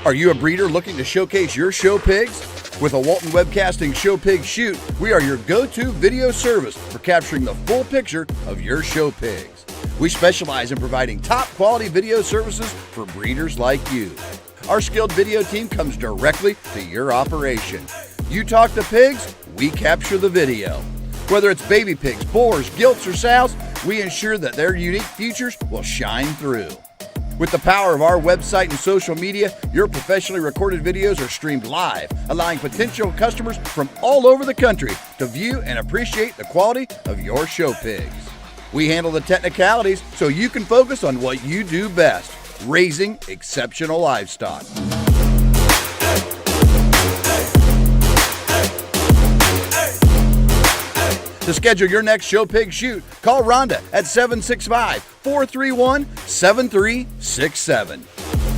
Are you a breeder looking to showcase your show pigs? With a Walton Webcasting Show Pig Shoot, we are your go-to video service for capturing the full picture of your show pigs. We specialize in providing top quality video services for breeders like you. Our skilled video team comes directly to your operation. You talk to pigs, we capture the video. Whether it's baby pigs, boars, gilts, or sows, we ensure that their unique features will shine through. With the power of our website and social media, your professionally recorded videos are streamed live, allowing potential customers from all over the country to view and appreciate the quality of your show pigs. We handle the technicalities so you can focus on what you do best, raising exceptional livestock. To schedule your next show pig shoot, call Rhonda at 765-431-7367.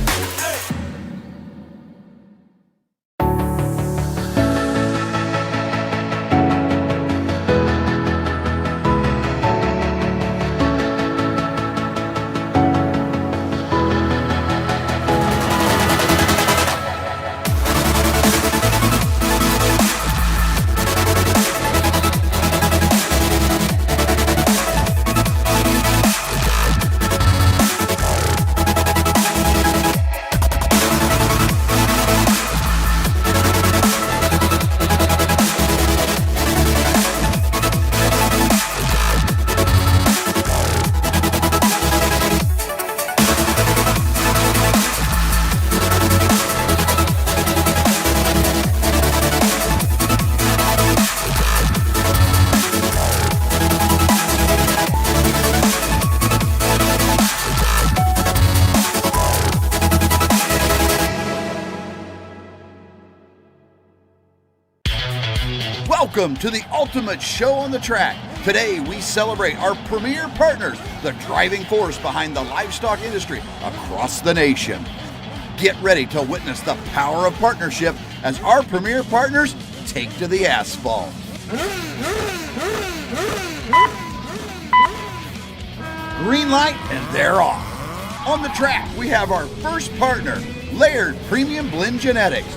Welcome to the ultimate show on the track. Today we celebrate our premier partners, the driving force behind the livestock industry across the nation. Get ready to witness the power of partnership as our premier partners take to the asphalt. Green light and they're off. On the track we have our first partner, Laird Premium Blend Genetics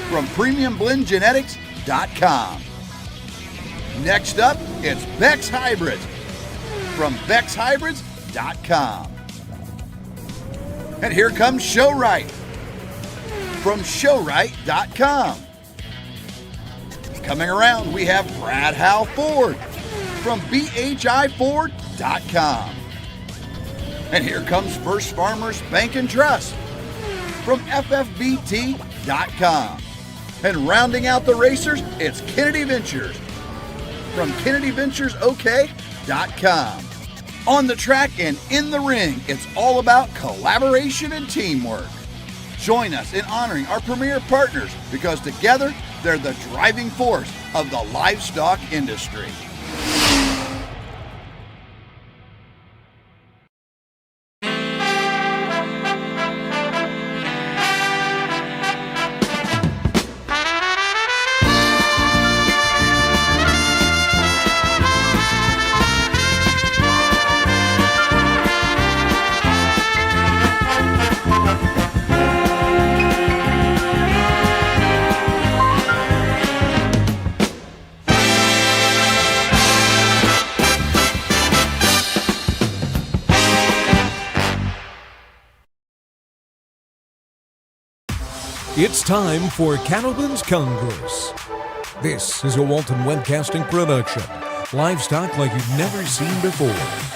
from premiumblendgenetics.com. Next up, it's Beck's Hybrids from BecksHybrids.com. And here comes Showright from Showright.com. Coming around, we have Brad Howe Ford from BHIFord.com. And here comes First Farmers Bank and Trust from FFBT.com. And rounding out the racers, it's Kennedy Ventures from KennedyVenturesOK.com. On the track and in the ring, it's all about collaboration and teamwork. Join us in honoring our premier partners because together they're the driving force of the livestock industry. It's time for Cattleman's Congress. This is a Walton Webcasting production. Livestock like you've never seen before.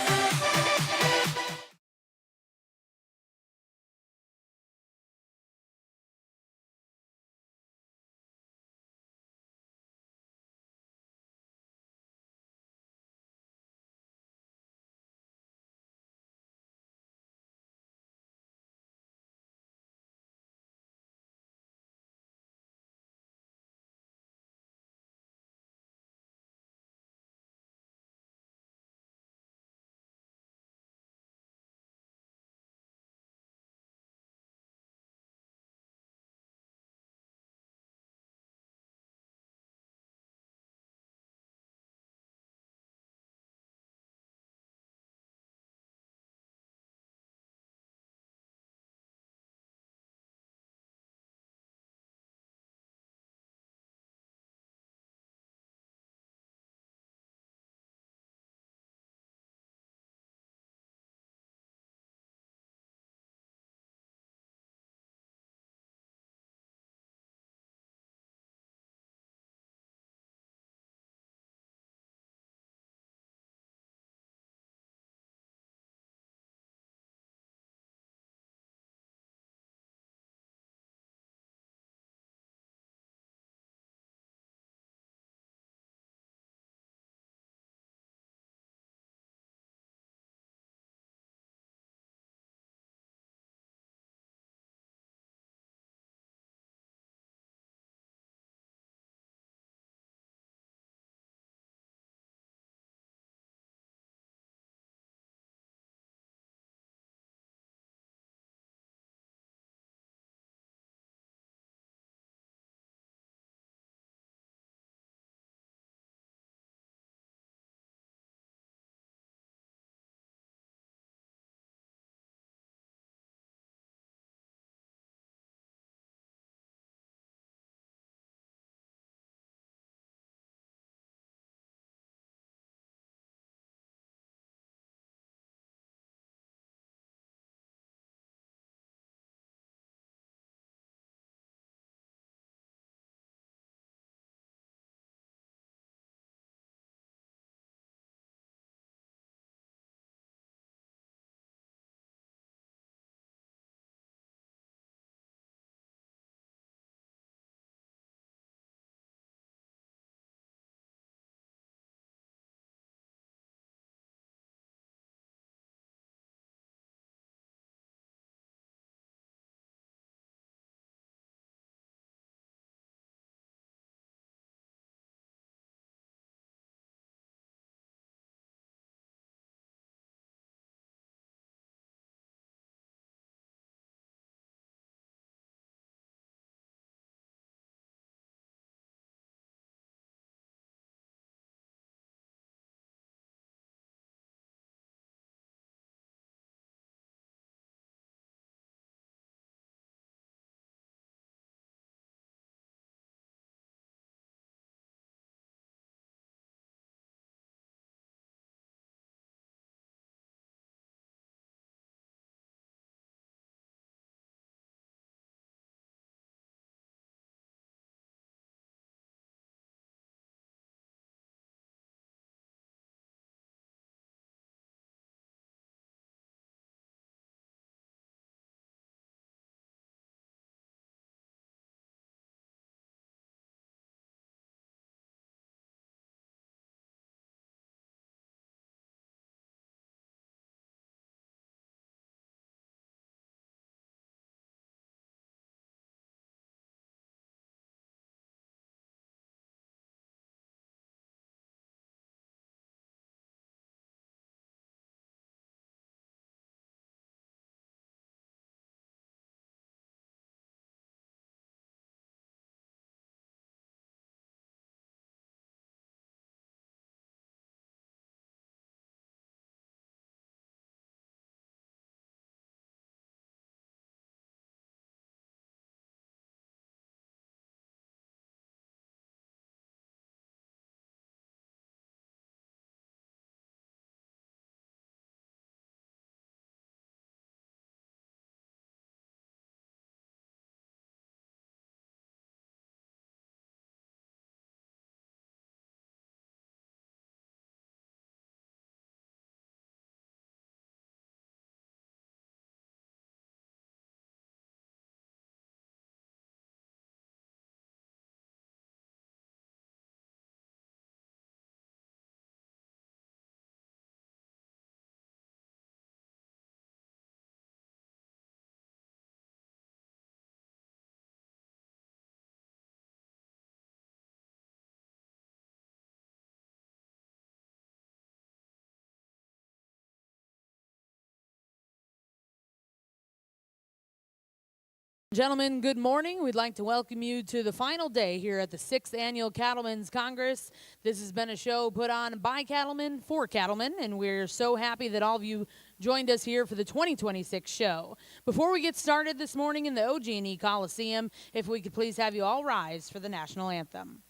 gentlemen, good morning. We'd like to welcome you to the final day here at the 6th Annual Cattlemen's Congress. This has been a show put on by cattlemen for cattlemen, and we're so happy that all of you joined us here for the 2026 show. Before we get started this morning in the OG&E Coliseum, if we could please have you all rise for the national anthem.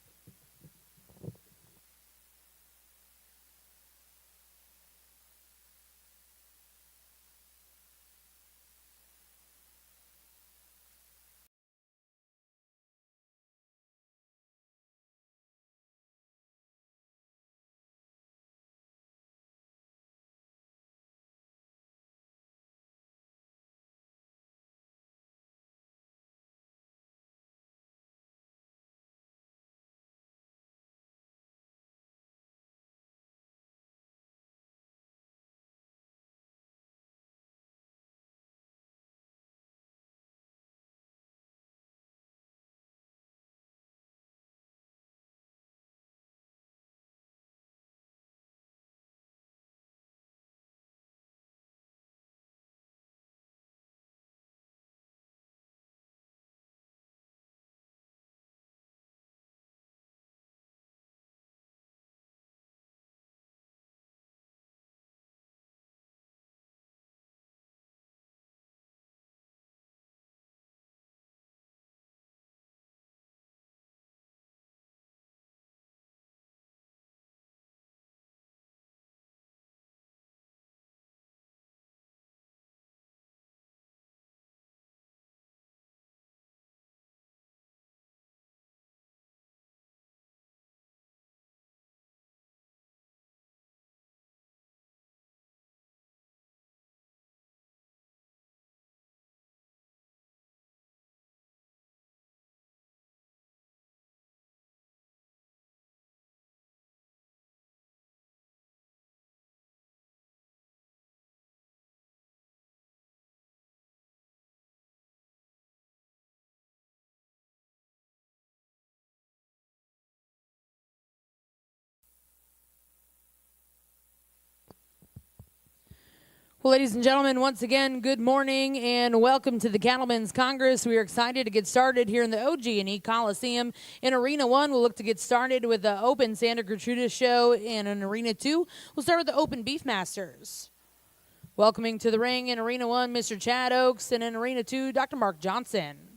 Well, ladies and gentlemen, once again, good morning and welcome to the Cattlemen's Congress. We are excited to get started here in the OG&E Coliseum. In Arena 1, we'll look to get started with the Open Santa Gertrudis show. And in Arena 2, we'll start with the Open Beefmasters. Welcoming to the ring in Arena 1, Mr. Chad Oakes, and in Arena 2, Dr. Mark Johnson.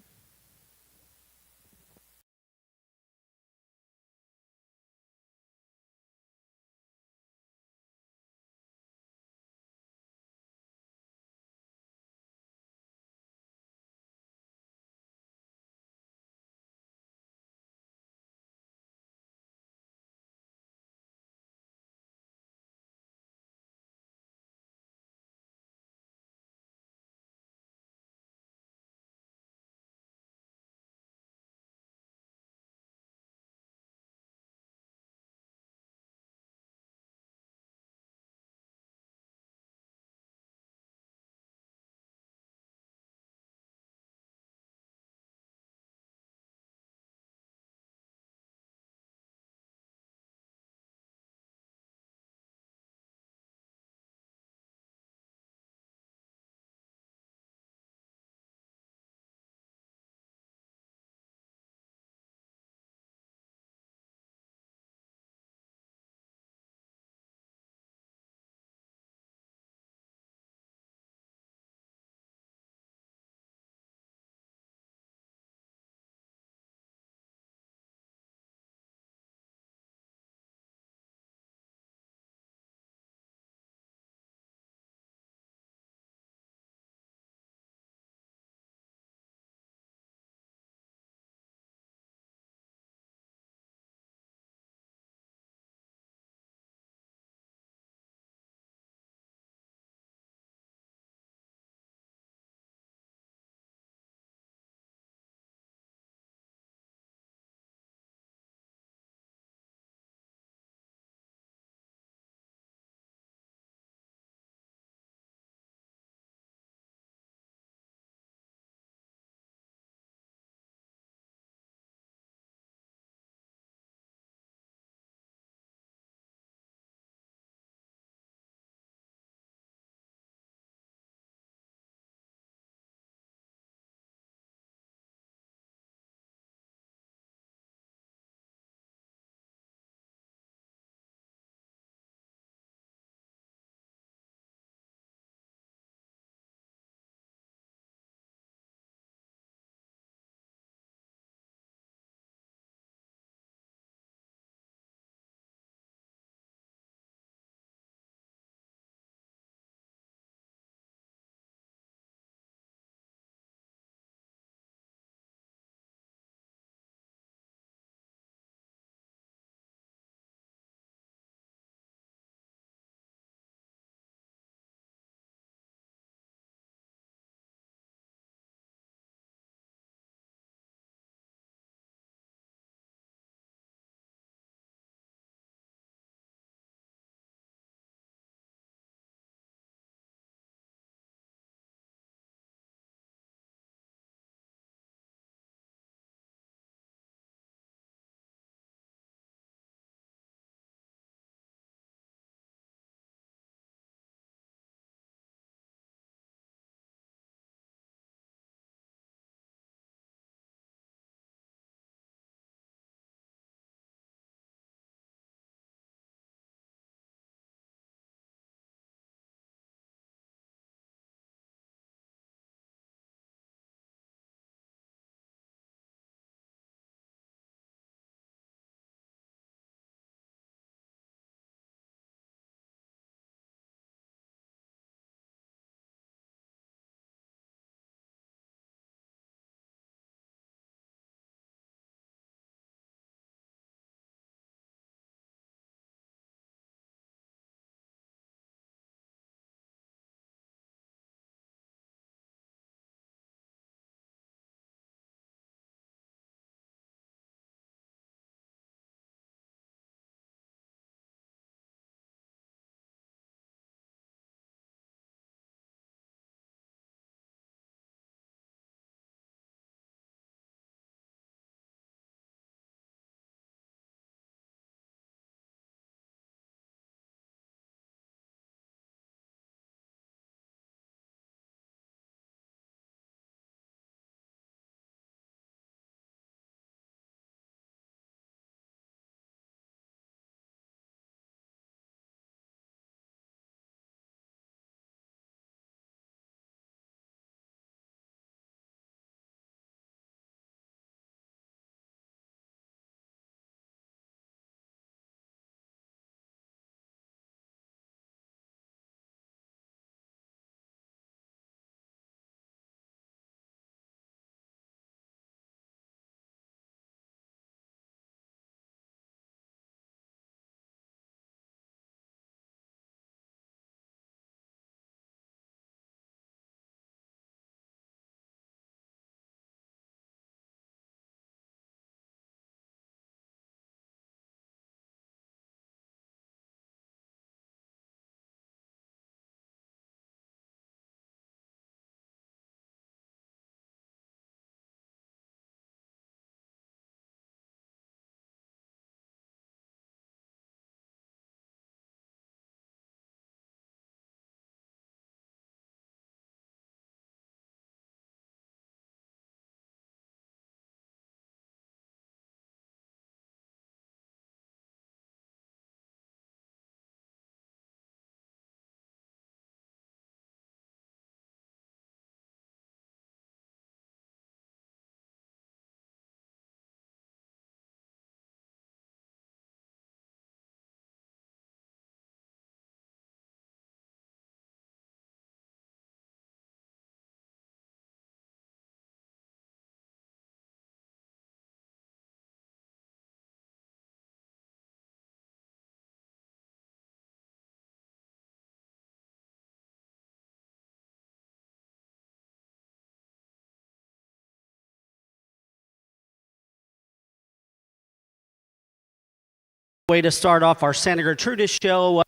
Way to start off our Santa Gertrudis show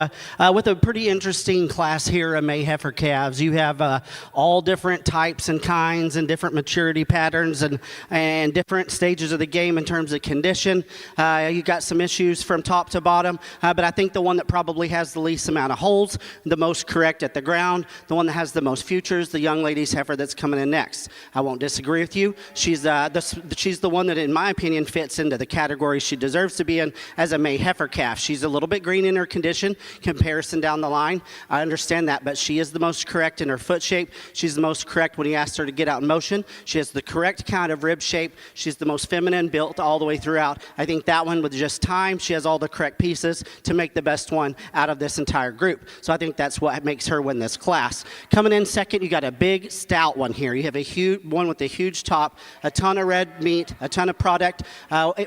with a pretty interesting class here at May Heifer Calves. You have all different types and kinds and different maturity patterns and different stages of the game in terms of condition. You got some issues from top to bottom, but I think the one that probably has the least amount of holes, the most correct at the ground, the one that has the most futures, the young lady's heifer that's coming in next. I won't disagree with you. She's the one that, in my opinion, fits into the category she deserves to be in as a May Heifer calf. She's a little bit green in her condition comparison down the line. I understand that, but she is the most correct in her foot shape. She's the most correct when he asked her to get out in motion. She has the correct kind of rib shape. She's the most feminine built all the way throughout. I think that one, with just time, she has all the correct pieces to make the best one out of this entire group. So I think that's what makes her win this class. Coming in second, you got a big stout one here. You have a huge one with a huge top, a ton of red meat, a ton of product.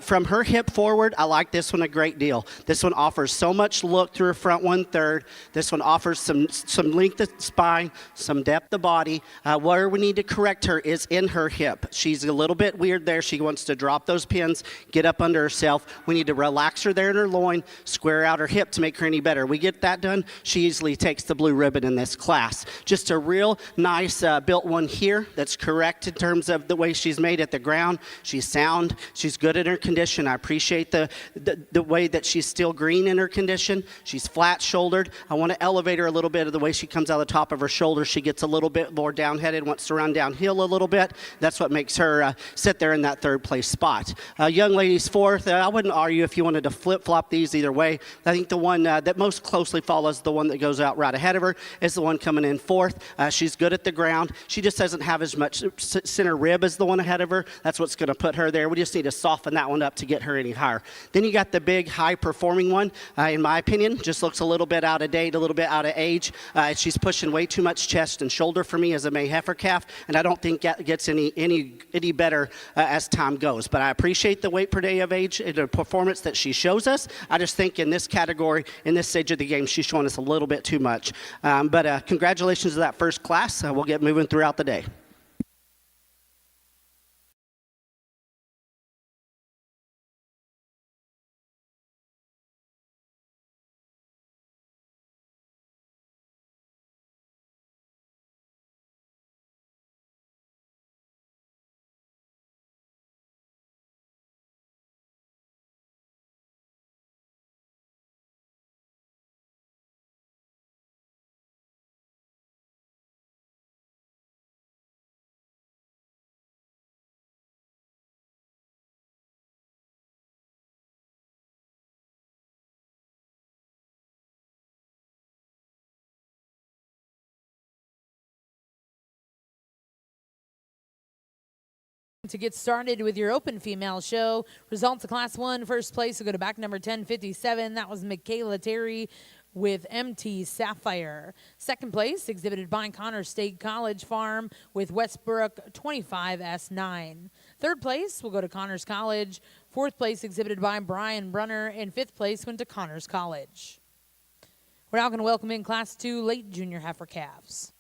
From her hip forward, I like this one a great deal. This one offers so much look through her front 1/3. This one offers some length of spine, some depth of body. Where we need to correct her is in her hip. She's a little bit weird there. She wants to drop those pins, get up under herself. We need to relax her there in her loin, square out her hip to make her any better. We get that done, she easily takes the blue ribbon in this class. Just a real nice built one here that's correct in terms of the way she's made at the ground. She's sound. She's good in her condition. I appreciate the way that she's still green in her condition. She's flat-shouldered. I want to elevate her a little bit of the way she comes out of the top of her shoulder. She gets a little bit more downheaded, wants to run downhill a little bit. That's what makes her sit there in that third place spot. Young lady's fourth. I wouldn't argue if you wanted to flip-flop these either way. I think the one that most closely follows the one that goes out right ahead of her is the one coming in fourth. She's good at the ground. She just doesn't have as much center rib as the one ahead of her. That's what's going to put her there. We just need to soften that one up to get her any higher. Then you got the big high-performing one. In my opinion, just looks a little bit out of date, a little bit out of age. She's pushing way too much chest and shoulder for me as a May Heifer calf, and I don't think it gets any better as time goes. But I appreciate the weight per day of age and the performance that she shows us. I just think in this category, in this stage of the game, she's showing us a little bit too much. But congratulations to that first class. We'll get moving throughout the day. To get started with your open female show, results of Class 1, first place will go to back number 1057. That was Michaela Terry with MT Sapphire. Second place, exhibited by Connor State College Farm with Westbrook 25S9. Third place will go to Connors College. Fourth place, exhibited by Brian Brunner. And fifth place went to Connors College. We're now going to welcome in Class 2 late junior heifer calves.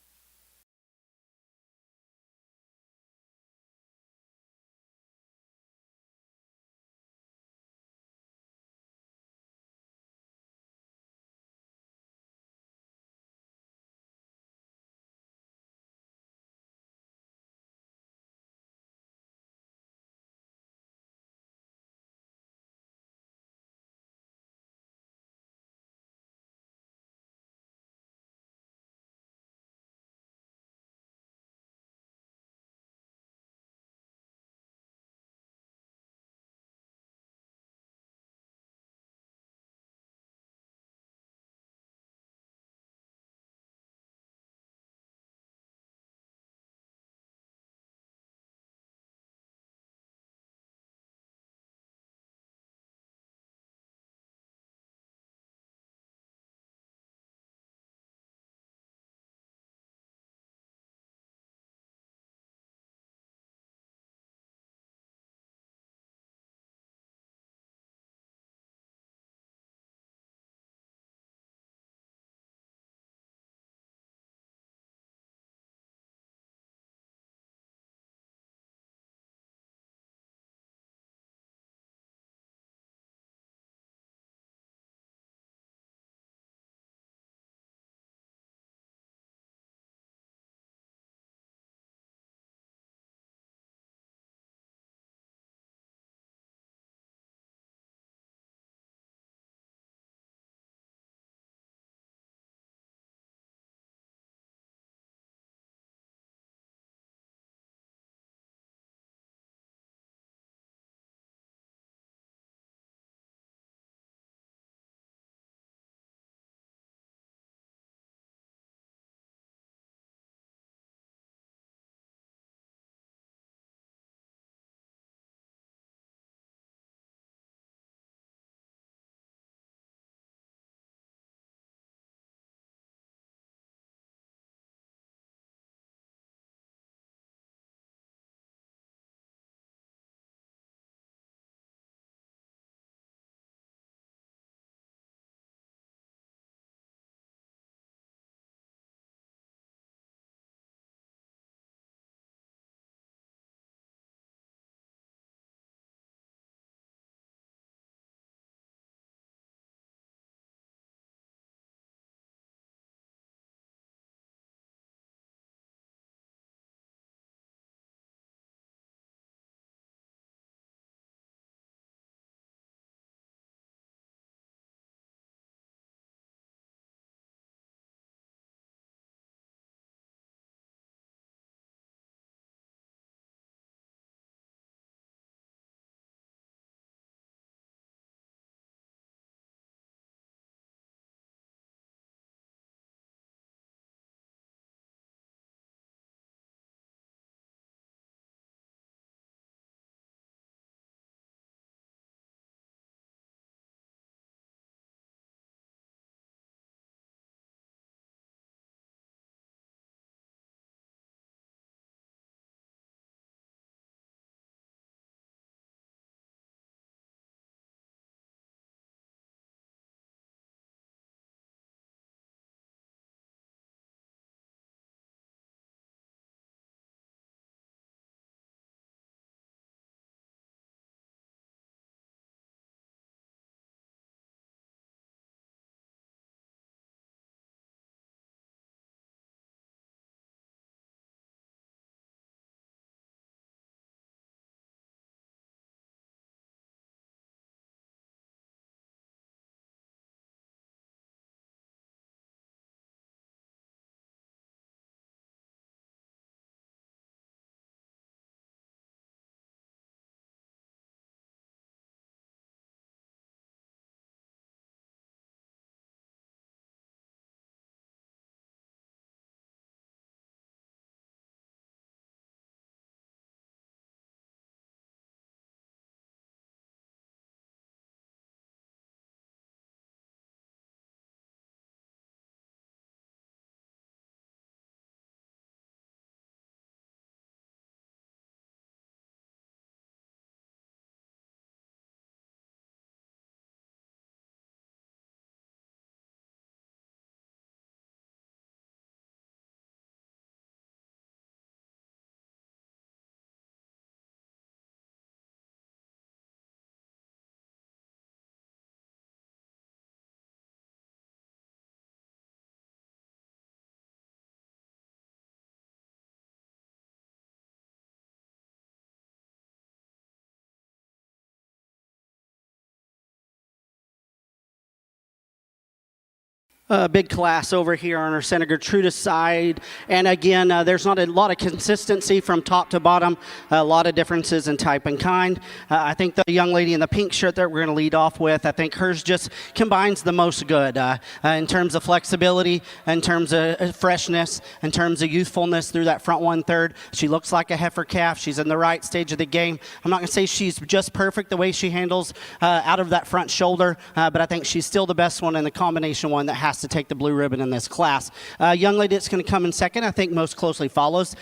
Big class over here on our Senator Gertrudis side. And again, there's not a lot of consistency from top to bottom, a lot of differences in type and kind. I think the young lady in the pink shirt that we're going to lead off with, I think hers just combines the most good in terms of flexibility, in terms of freshness, in terms of youthfulness through that front 1/3. She looks like a heifer calf. She's in the right stage of the game. I'm not going to say she's just perfect the way she handles out of that front shoulder, but I think she's still the best one and the combination one that has to take the blue ribbon in this class. Young lady that's going to come in second, I think most closely follows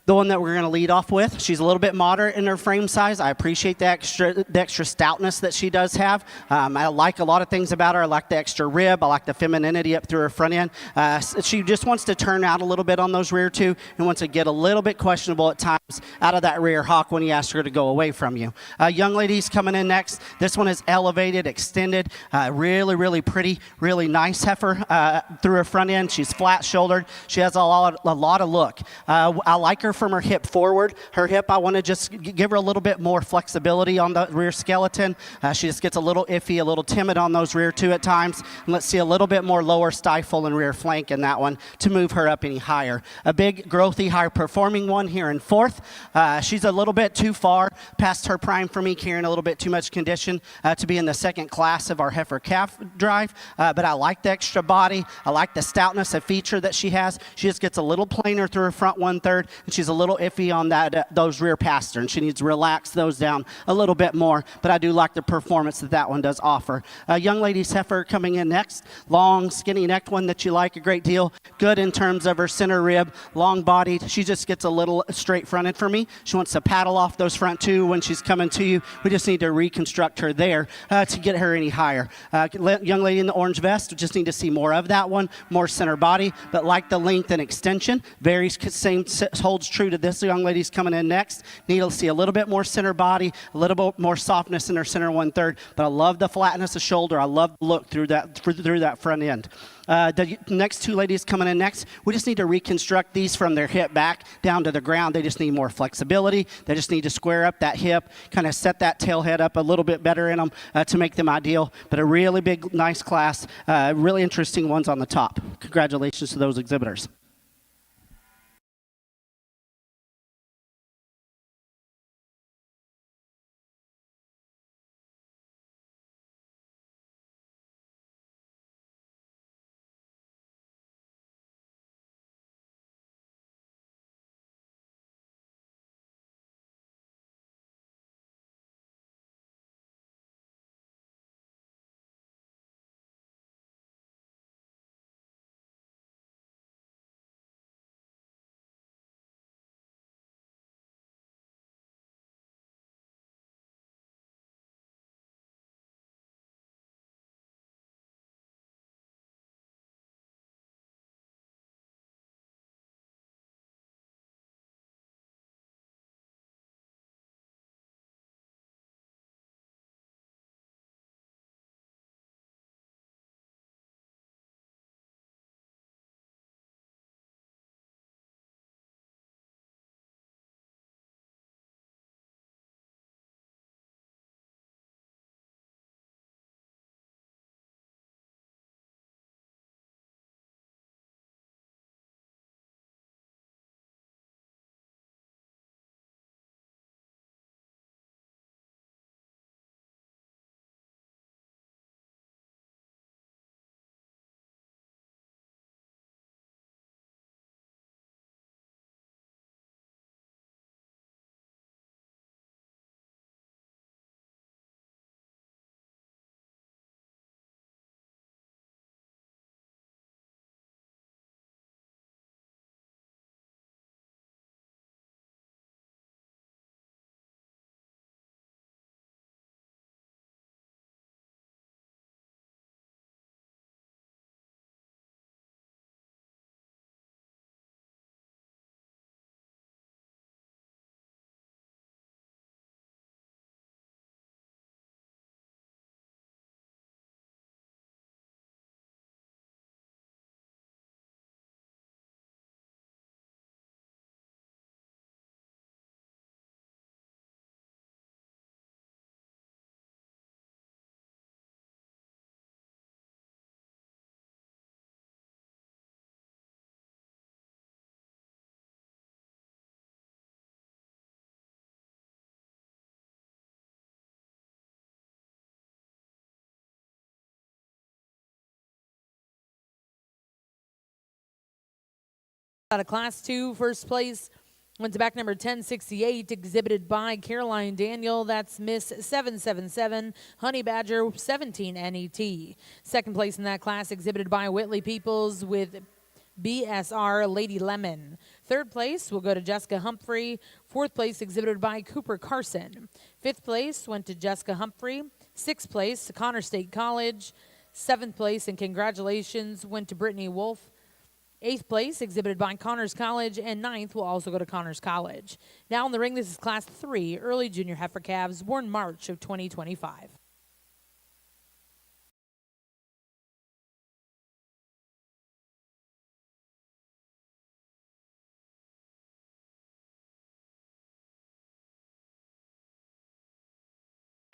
the one that we're going to lead off with. She's a little bit moderate in her frame size. I appreciate the extra stoutness that she does have. I like a lot of things about her. I like the extra rib. I like the femininity up through her front end. She just wants to turn out a little bit on those rear two and wants to get a little bit questionable at times out of that rear hock when you ask her to go away from you. Young lady's coming in next. This one is elevated, extended, really, really pretty, really nice heifer through her front end. She's flat shouldered. She has a lot of look. I like her from her hip forward. Her hip, I want to just give her a little bit more flexibility on the rear skeleton. She just gets a little iffy, a little timid on those rear two at times. And let's see a little bit more lower stifle and rear flank in that one to move her up any higher. A big, growthy, high-performing one here in fourth. She's a little bit too far past her prime for me, carrying a little bit too much condition to be in the second class of our heifer calf drive. But I like the extra body. I like the stoutness, a feature that she has. She just gets a little plainer through her front 1/3, and she's a little iffy on that those rear pasterns. She needs to relax those down a little bit more, but I do like the performance that one does offer. Young lady's heifer coming in next. Long, skinny necked one that you like a great deal. Good in terms of her center rib, long bodied. She just gets a little straight fronted for me. She wants to paddle off those front two when she's coming to you. We just need to reconstruct her there to get her any higher. Young lady in the orange vest, we just need to see more of that one, more center body, but like the length and extension. Very same holds true to this young lady's coming in next. Need to see a little bit more center body, a little bit more softness in her center 1/3, but I love the flatness of shoulder. I love the look through that front end. The next two ladies coming in next, we just need to reconstruct these from their hip back down to the ground. They just need more flexibility. They just need to square up that hip, kind of set that tail head up a little bit better in them to make them ideal. But a really big, nice class, really interesting ones on the top. Congratulations to those exhibitors. Out of Class 2, first place went to back number 1068, exhibited by Caroline Daniel. That's Miss 777, Honey Badger 17 NET. Second place in that class, exhibited by Whitley Peoples with BSR Lady Lemon. Third place will go to Jessica Humphrey. Fourth place exhibited by Cooper Carson. Fifth place went to Jessica Humphrey. Sixth place to Connor State College. Seventh place, and congratulations, went to Brittany Wolf. Eighth place exhibited by Connors College, and ninth will also go to Connors College. Now in the ring, this is Class 3 early junior heifer calves born March of 2025.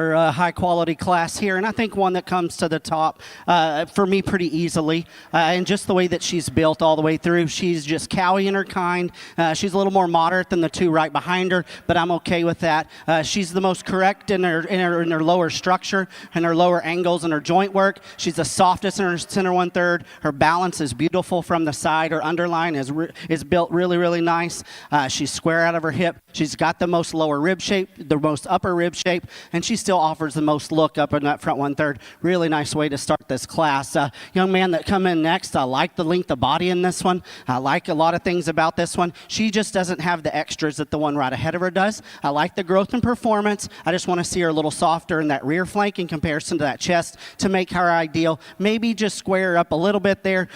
High quality class here, and I think one that comes to the top for me pretty easily, and just the way that she's built all the way through. She's just cowy in her kind. She's a little more moderate than the two right behind her, but I'm okay with that. She's the most correct in her lower structure and her lower angles and her joint work. She's the softest in her center 1/3. Her balance is beautiful from the side. Her underline is built really, really nice. She's square out of her hip. She's got the most lower rib shape, the most upper rib shape, and she still offers the most look up in that front 1/3. Really nice way to start this class. Young man that come in next, I like the length of body in this one. I like a lot of things about this one. She just doesn't have the extras that the one right ahead of her does. I like the growth and performance. I just want to see her a little softer in that rear flank in comparison to that chest to make her ideal. Maybe just square up a little bit there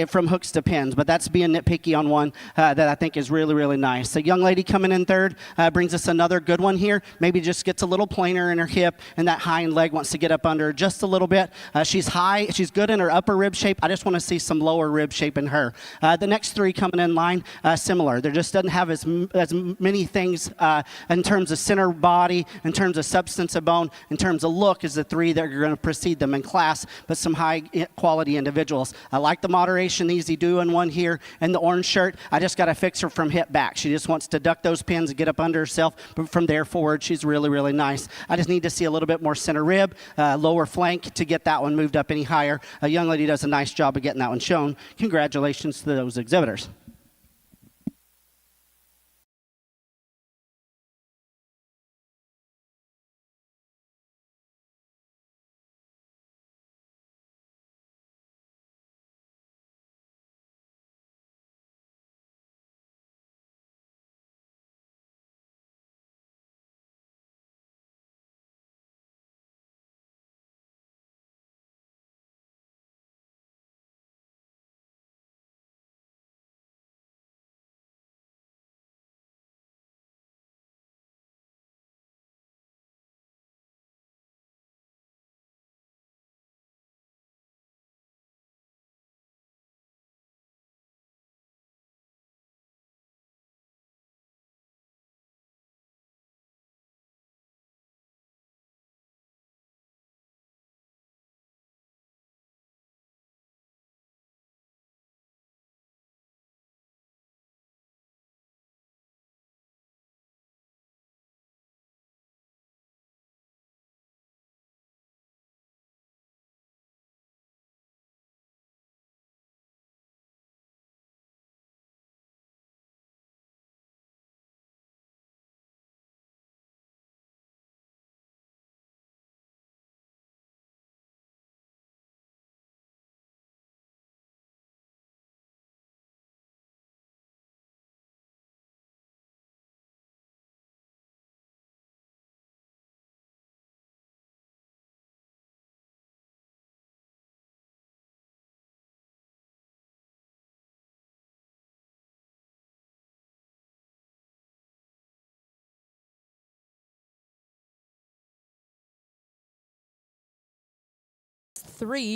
from hooks to pins, but that's being nitpicky on one that I think is really, really nice. A young lady coming in third brings us another good one here. Maybe just gets a little plainer in her hip, and that hind leg wants to get up under just a little bit. She's high. She's good in her upper rib shape. I just want to see some lower rib shape in her. The next three coming in line, similar. There just doesn't have as many things in terms of center body, in terms of substance of bone, in terms of look as the three that are going to precede them in class, but some high quality individuals. I like the moderation, easy doing one here, and the orange shirt. I just got to fix her from hip back. She just wants to duck those pins and get up under herself, but from there forward, she's really, really nice. I just need to see a little bit more center rib, lower flank to get that one moved up any higher. A young lady does a nice job of getting that one shown. Congratulations to those exhibitors.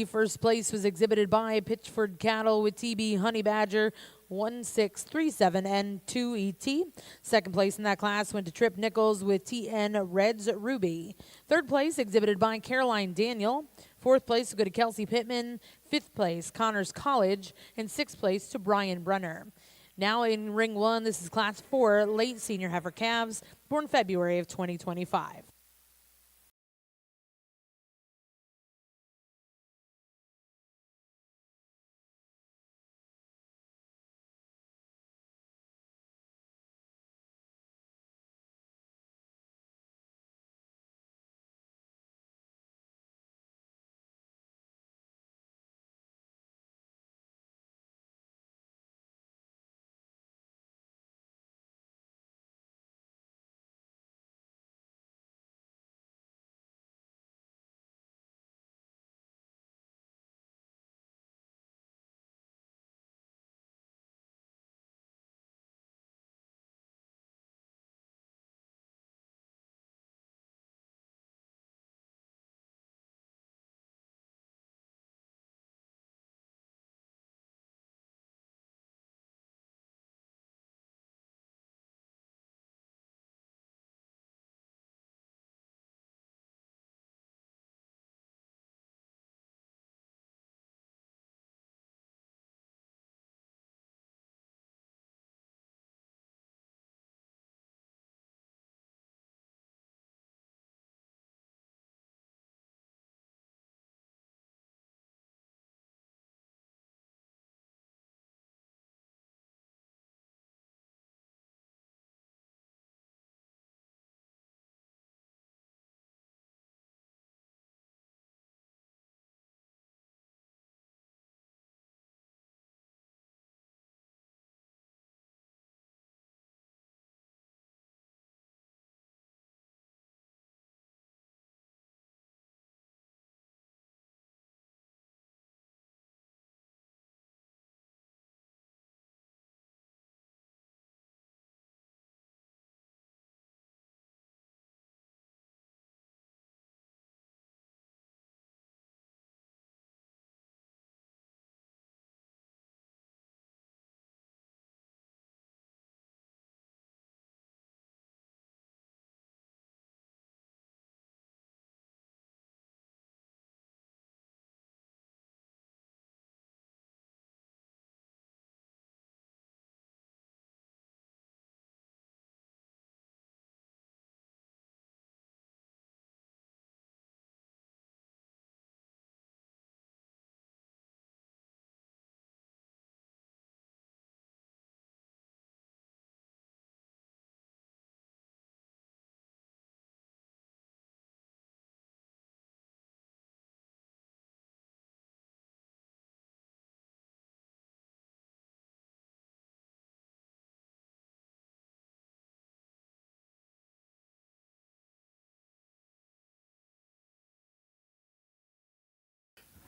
First place was exhibited by Pitchford Cattle with TB Honey Badger 1637 and 2 ET. Second place in that class went to Trip Nichols with TN Reds Ruby. Third place exhibited by Caroline Daniel. Fourth place will go to Kelsey Pittman. Fifth place, Connors College. And sixth place to Brian Brunner. Now in ring one, this is Class 4 late senior heifer calves born February of 2025.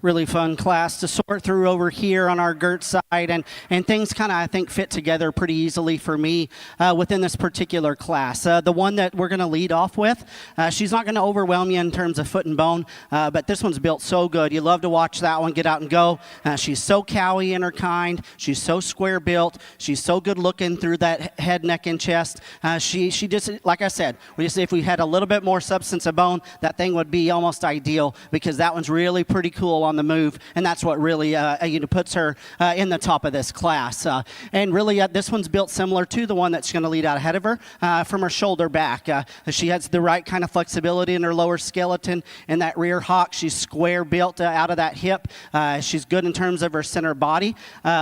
really fun class to sort through over here on our Gert side, and things kind of, I think, fit together pretty easily for me within this particular class. The one that we're going to lead off with, she's not going to overwhelm you in terms of foot and bone, but this one's built so good. You love to watch that one get out and go. She's so cowy in her kind. She's so square built. She's so good looking through that head, neck, and chest. She just, like I said, if we had a little bit more substance of bone, that thing would be almost ideal, because that one's really pretty cool on the move, and that's what really puts her in the top of this class. And really, this one's built similar to the one that's going to lead out ahead of her from her shoulder back. She has the right kind of flexibility in her lower skeleton and that rear hock. She's square built out of that hip. She's good in terms of her center body.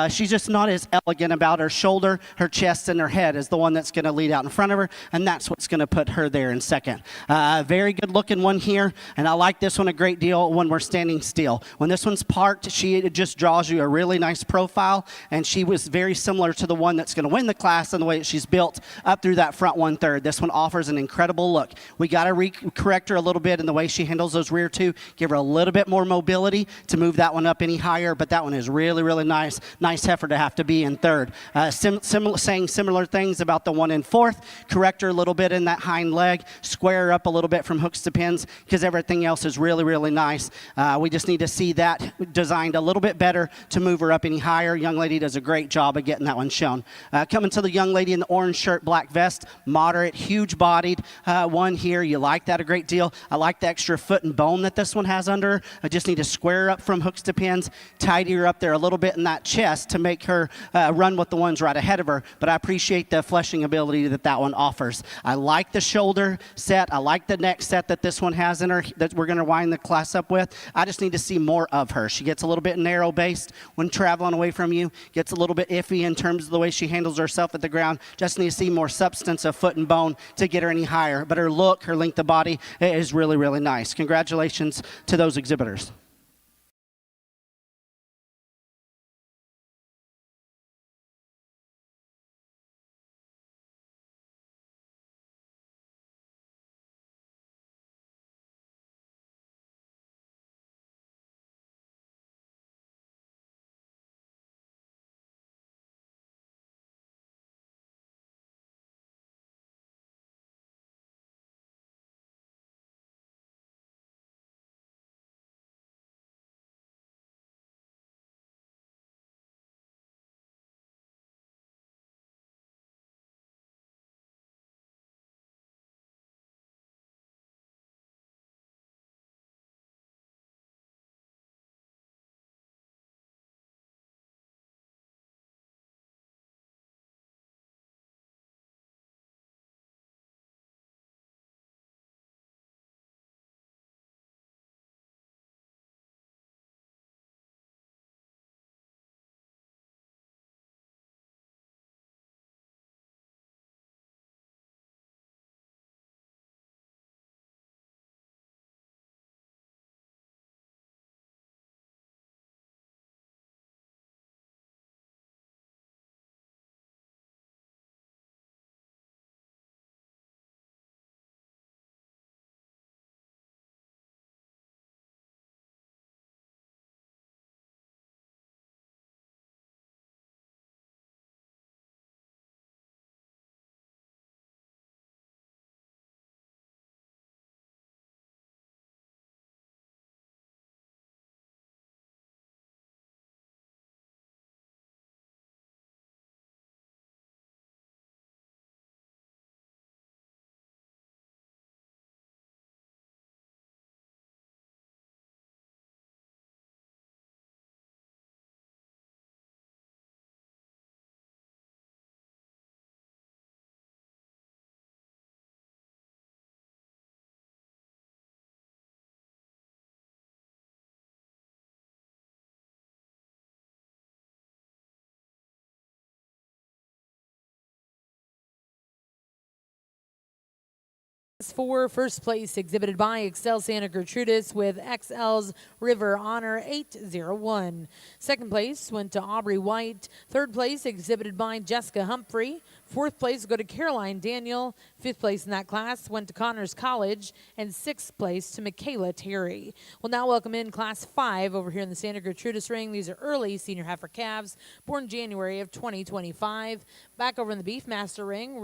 She's just not as elegant about her shoulder, her chest, and her head as the one that's going to lead out in front of her, and that's what's going to put her there in second. Very good looking one here, and I like this one a great deal when we're standing still. When this one's parked, she just draws you a really nice profile, and she was very similar to the one that's going to win the class in the way that she's built up through that front 1/3. This one offers an incredible look. We got to correct her a little bit in the way she handles those rear two, give her a little bit more mobility to move that one up any higher, but that one is really, really nice. Nice heifer to have to be in third. Saying similar things about the one in fourth. Correct her a little bit in that hind leg, square her up a little bit from hooks to pins, because everything else is really, really nice. We just need to see that designed a little bit better to move her up any higher. Young lady does a great job of getting that one shown. Coming to the young lady in the orange shirt, black vest, moderate, huge bodied one here. You like that a great deal. I like the extra foot and bone that this one has under her. I just need to square her up from hooks to pins, tidy her up there a little bit in that chest to make her run with the ones right ahead of her, but I appreciate the fleshing ability that one offers. I like the shoulder set. I like the neck set that this one has in her that we're going to wind the class up with. I just need to see more of her. She gets a little bit narrow based when traveling away from you, gets a little bit iffy in terms of the way she handles herself at the ground. Just need to see more substance of foot and bone to get her any higher, but her look, her length of body is really, really nice. Congratulations to those exhibitors. Class 4, first place exhibited by Excel Santa Gertrudis with XL's River Honor 801. Second place went to Aubrey White. Third place exhibited by Jessica Humphrey. Fourth place go to Caroline Daniel. Fifth place in that class went to Connors College. And sixth place to Michaela Terry. We'll now welcome in Class 5 over here in the Santa Gertrudis ring. These are early senior heifer calves born January of 2025. Back over in the Beefmaster ring.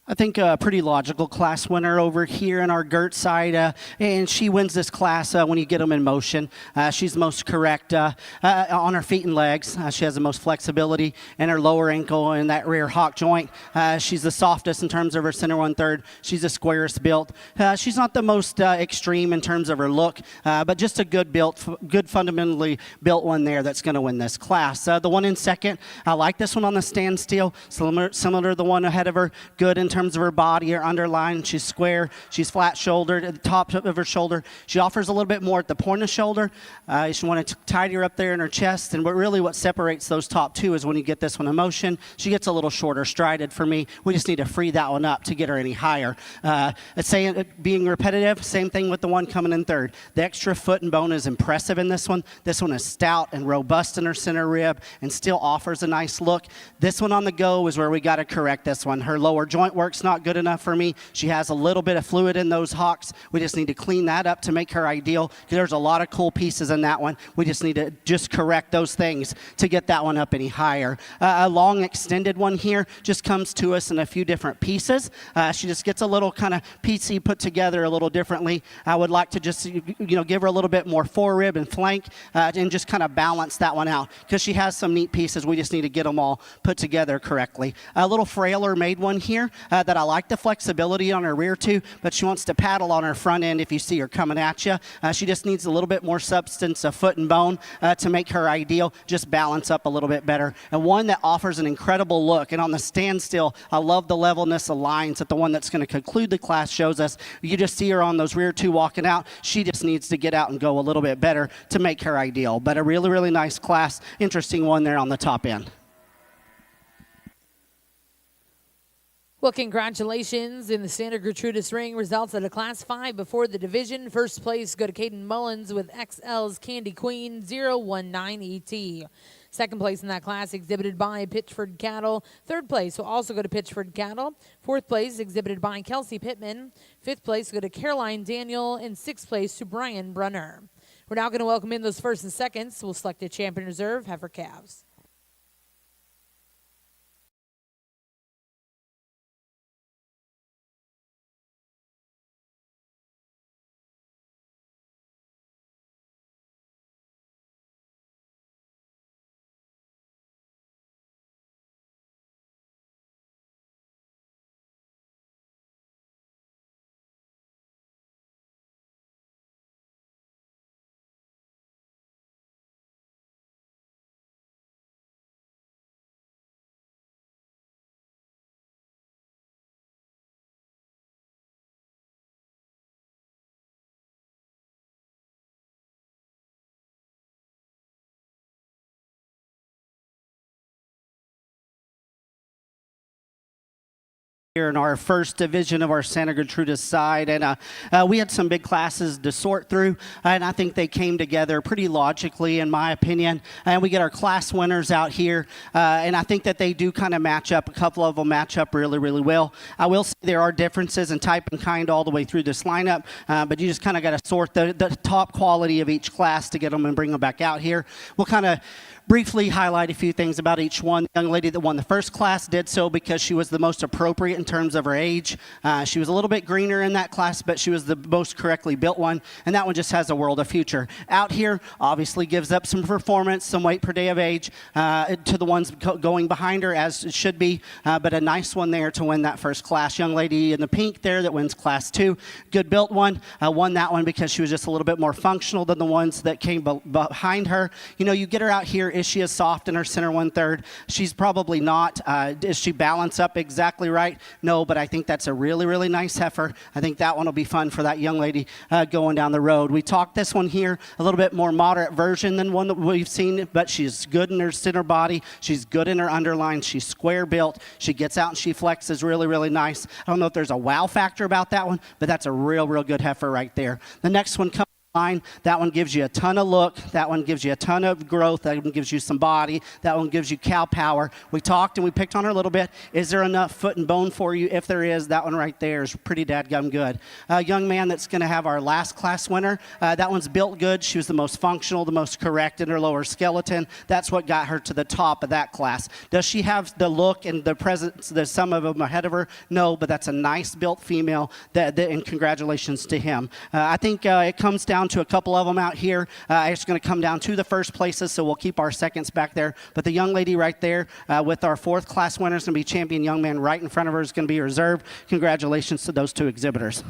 I think a pretty logical class winner over here in our Gert side, and she wins this class when you get them in motion. She's the most correct on her feet and legs. She has the most flexibility in her lower ankle and that rear hock joint. She's the softest in terms of her center 1/3. She's the squarest built. She's not the most extreme in terms of her look, but just a good fundamentally built one there that's going to win this class. The one in second, I like this one on the standstill, similar to the one ahead of her. Good in terms of her body, her underline. She's square. She's flat shouldered at the top of her shoulder. She offers a little bit more at the point of shoulder. You should want to tidy her up there in her chest. And what separates those top two is when you get this one in motion, she gets a little shorter strided for me. We just need to free that one up to get her any higher. Being repetitive, same thing with the one coming in third. The extra foot and bone is impressive in this one. This one is stout and robust in her center rib and still offers a nice look. This one on the go is where we got to correct this one. Her lower joint work's not good enough for me. She has a little bit of fluid in those hocks. We just need to clean that up to make her ideal. There's a lot of cool pieces in that one. We just need to correct those things to get that one up any higher. A long extended one here just comes to us in a few different pieces. She just gets a little kind of piecey put together a little differently. I would like to just give her a little bit more forerib and flank and just kind of balance that one out because she has some neat pieces. We just need to get them all put together correctly. A little frailer made one here that I like the flexibility on her rear too, but she wants to paddle on her front end if you see her coming at you. She just needs a little bit more substance of foot and bone to make her ideal, just balance up a little bit better. And one that offers an incredible look. And on the standstill, I love the levelness of lines that the one that's going to conclude the class shows us. You just see her on those rear two walking out. She just needs to get out and go a little bit better to make her ideal. But a really, really nice class. Interesting one there on the top end. Well, congratulations in the Santa Gertrudis ring. Results at a Class 5 before the division. First place go to Caden Mullins with XL's Candy Queen 019 ET. Second place in that class exhibited by Pitchford Cattle. Third place will also go to Pitchford Cattle. Fourth place exhibited by Kelsey Pittman. Fifth place go to Caroline Daniel. And sixth place to Brian Brunner. We're now going to welcome in those first and seconds. We'll select a champion reserve heifer calves. here in our first division of our Santa Gertrudis side, and we had some big classes to sort through, and I think they came together pretty logically, in my opinion. And we get our class winners out here, and I think that they do kind of match up. A couple of them match up really, really well. I will say there are differences in type and kind all the way through this lineup, but you just kind of got to sort the top quality of each class to get them and bring them back out here. We'll kind of briefly highlight a few things about each one. The young lady that won the first class did so because she was the most appropriate in terms of her age. She was a little bit greener in that class, but she was the most correctly built one, and that one just has a world of future. Out here, obviously gives up some performance, some weight per day of age to the ones going behind her, as it should be, but a nice one there to win that first class. Young lady in the pink there that wins class 2, good built one, won that one because she was just a little bit more functional than the ones that came behind her. You know, you get her out here, is she as soft in her center 1/3? She's probably not. Does she balance up exactly right? No, but I think that's a really, really nice heifer. I think that one will be fun for that young lady going down the road. We talked this one here, a little bit more moderate version than one that we've seen, but she's good in her center body. She's good in her underline. She's square built. She gets out and she flexes really, really nice. I don't know if there's a wow factor about that one, but that's a real, real good heifer right there. The next one comes. That one gives you a ton of look. That one gives you a ton of growth. That one gives you some body. That one gives you cow power. We talked and we picked on her a little bit. Is there enough foot and bone for you? If there is, that one right there is pretty dadgum good. A young man that's going to have our last class winner, that one's built good. She was the most functional, the most correct in her lower skeleton. That's what got her to the top of that class. Does she have the look and the presence? There's some of them ahead of her. No, but that's a nice built female, and congratulations to him. I think it comes down to a couple of them out here. It's going to come down to the first places, so we'll keep our seconds back there. But the young lady right there with our 4th class winner is going to be champion young man right in front of her is going to be reserved. Congratulations to those 2 exhibitors.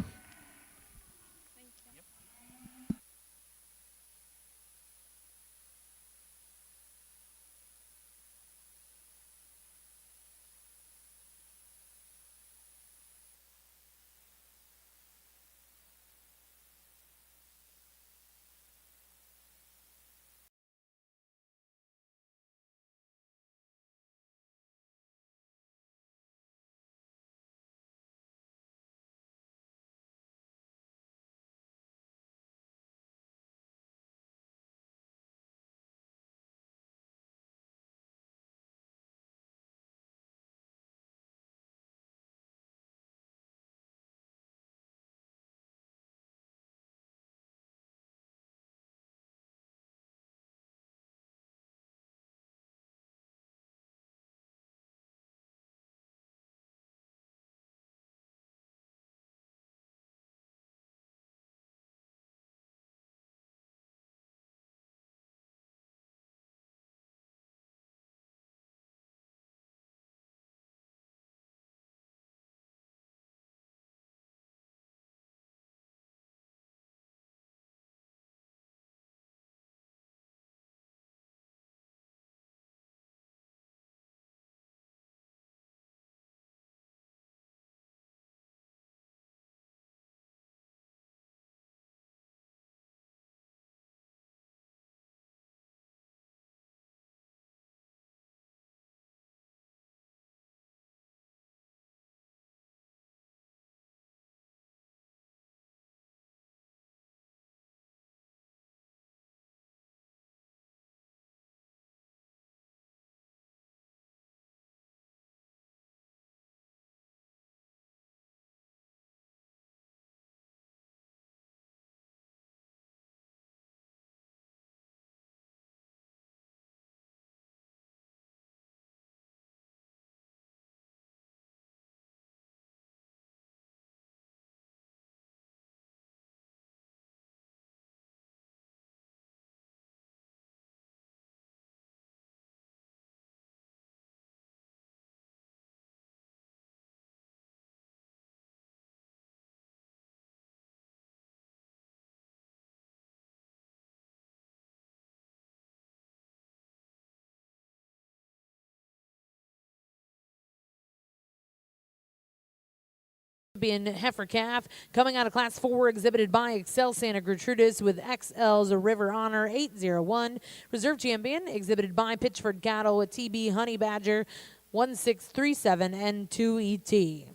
Champion heifer calf coming out of class 4, exhibited by Excel Santa Gertrudis with XL's River Honor 801. Reserve champion exhibited by Pitchford Cattle with TB Honey Badger 1637 and 2ET.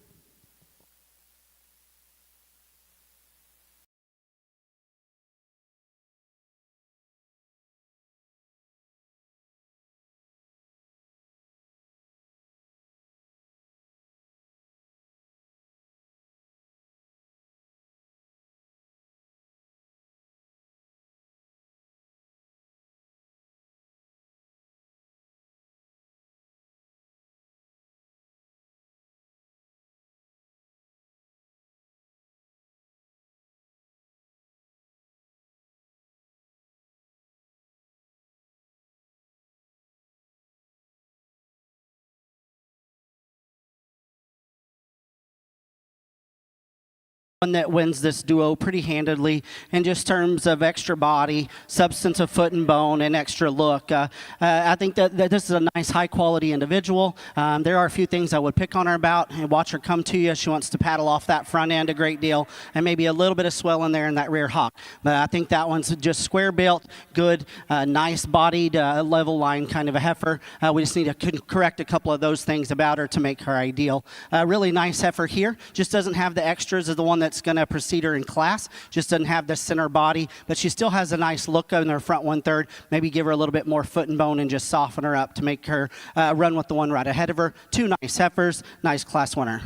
one that wins this duo pretty handedly in just terms of extra body, substance of foot and bone, and extra look. I think that this is a nice, high-quality individual. There are a few things I would pick on her about. And watch her come to you. She wants to paddle off that front end a great deal, and maybe a little bit of swell in there in that rear hock. But I think that one's just square built, good, nice-bodied, level line kind of a heifer. We just need to correct a couple of those things about her to make her ideal. Really nice heifer here. Just doesn't have the extras as the one that's going to precede her in class. Just doesn't have the center body, but she still has a nice look in her front 1/3. Maybe give her a little bit more foot and bone and just soften her up to make her run with the one right ahead of her. Two nice heifers, nice class winner.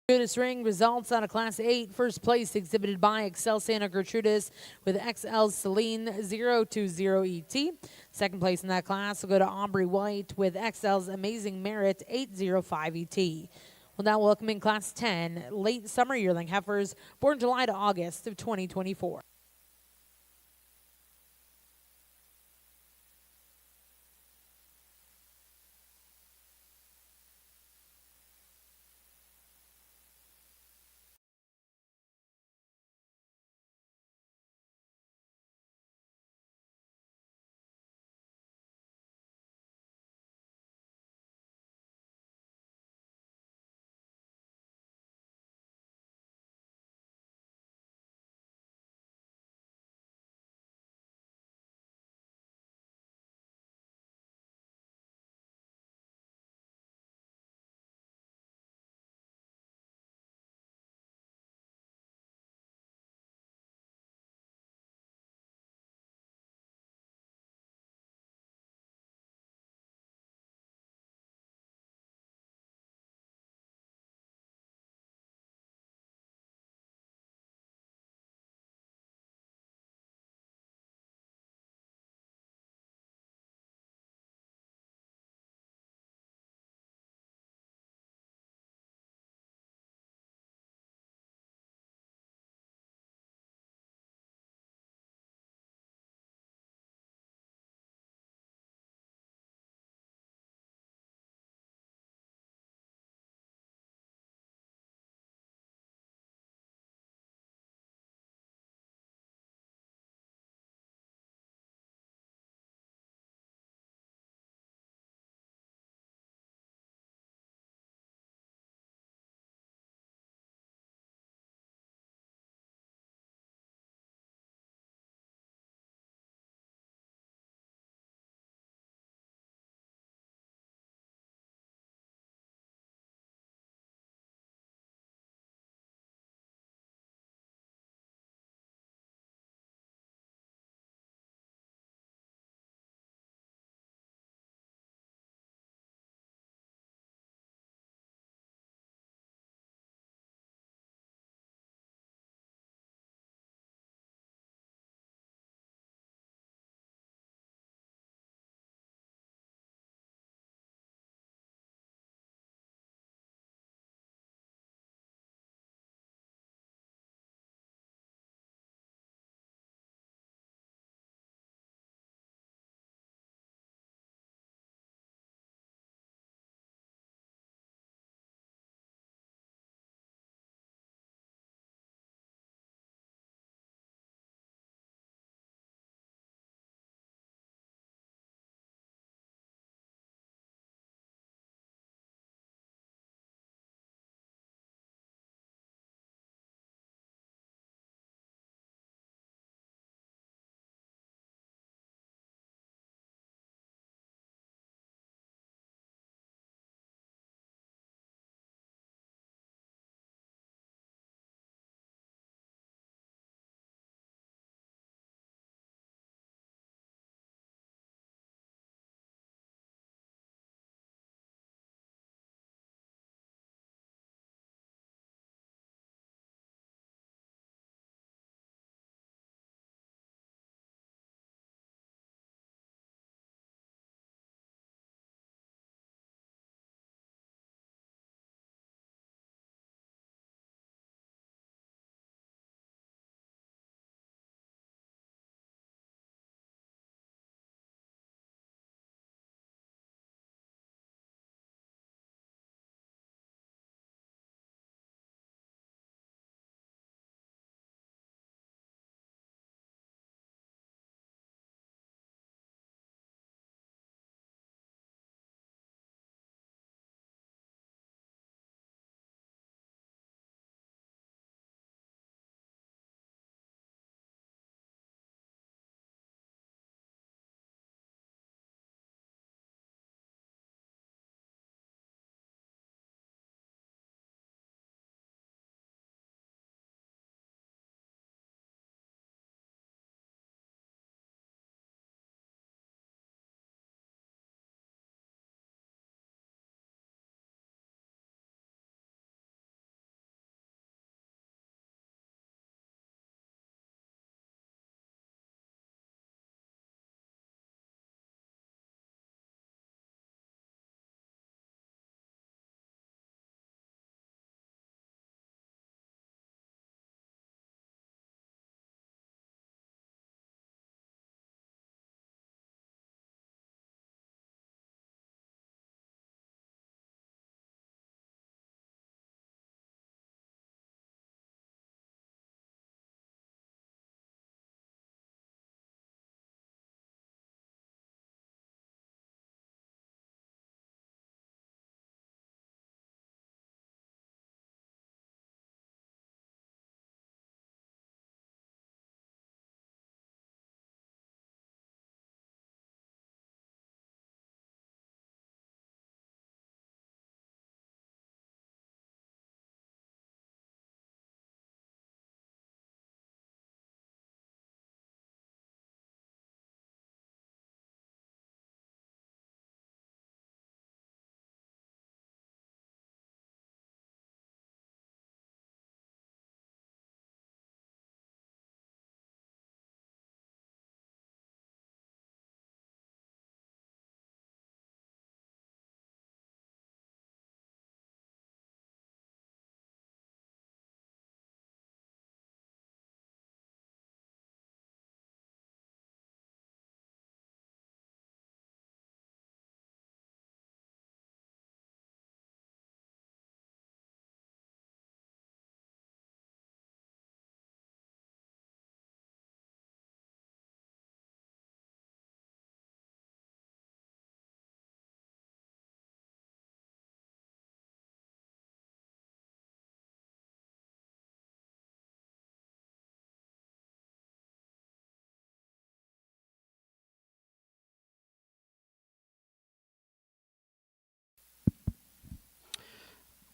Gertrudis ring results out of Class 8. First place exhibited by Excel Santa Gertrudis with XL Celine 020ET. Second place in that class will go to Aubrey White with XL's Amazing Merit 805ET. Well, now welcome in Class 10, late summer yearling heifers born July to August of 2024.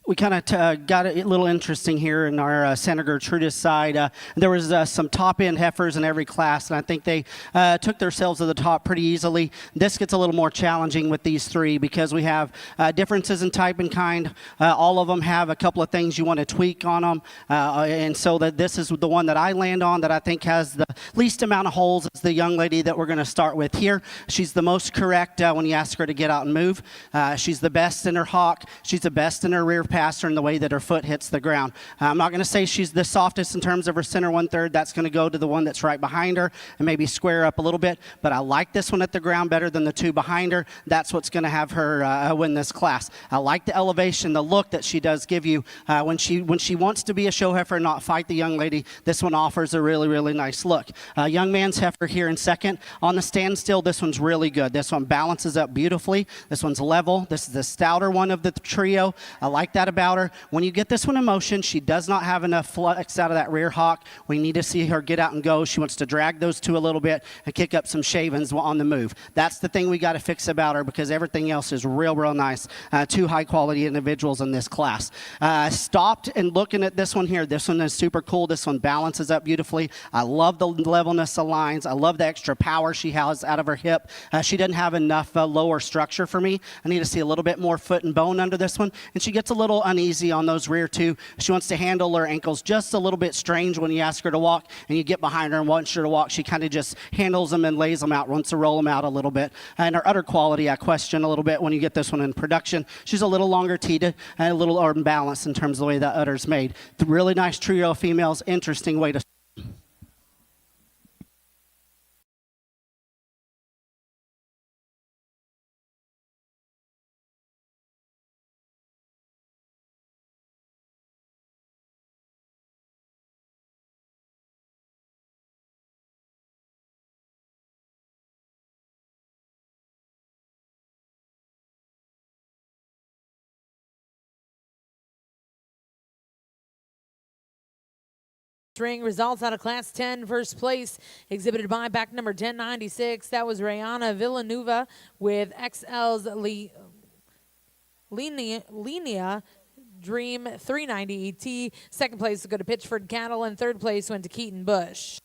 we kind of got a little interesting here in our Santa Gertrudis side. There was some top-end heifers in every class, and I think they took themselves to the top pretty easily. This gets a little more challenging with these three because we have differences in type and kind. All of them have a couple of things you want to tweak on them, and so that this is the one that I land on that I think has the least amount of holes. Is the young lady that we're going to start with here. She's the most correct when you ask her to get out and move. She's the best in her hock. She's the best in her rear passer and the way that her foot hits the ground. I'm not going to say she's the softest in terms of her center 1/3. That's going to go to the one that's right behind her and maybe square up a little bit. But I like this one at the ground better than the two behind her. That's what's going to have her win this class. I like the elevation, the look that she does give you when she wants to be a show heifer and not fight the young lady. This one offers a really, really nice look. Young man's heifer here in second. On the standstill, this one's really good. This one balances up beautifully. This one's level. This is the stouter one of the trio. I like that about her. When you get this one in motion, she does not have enough flex out of that rear hock. We need to see her get out and go. She wants to drag those two a little bit and kick up some shavings on the move. That's the thing we got to fix about her because everything else is real, real nice. Two high-quality individuals in this class. Stopped and looking at this one here. This one is super cool. This one balances up beautifully. I love the levelness of lines. I love the extra power she has out of her hip. She doesn't have enough lower structure for me. I need to see a little bit more foot and bone under this one, and she gets a little uneasy on those rear two. She wants to handle her ankles just a little bit strange when you ask her to walk, and you get behind her and want her to walk. She kind of just handles them and lays them out, wants to roll them out a little bit. And her udder quality, I question a little bit when you get this one in production. She's a little longer teated and a little unbalanced in terms of the way that udder's made. Really nice trio of females, interesting way to Ring results out of Class 10, first place, exhibited by back number 1096. That was Rayana Villanueva with XL's Linea Dream 390 ET. Second place will go to Pitchford Cattle, and third place went to Keaton Bush.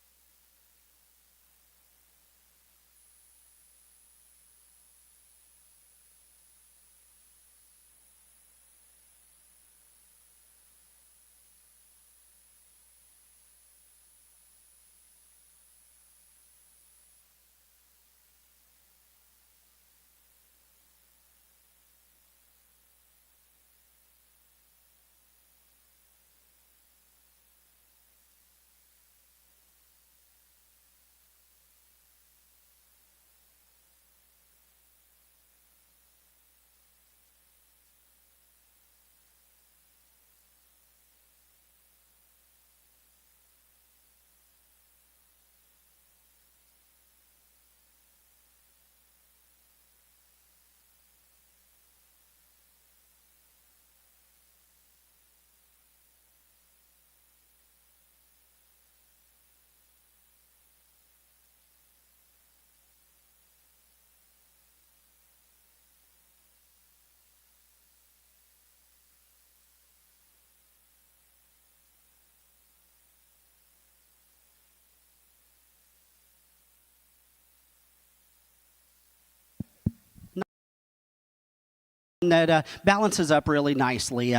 that balances up really nicely.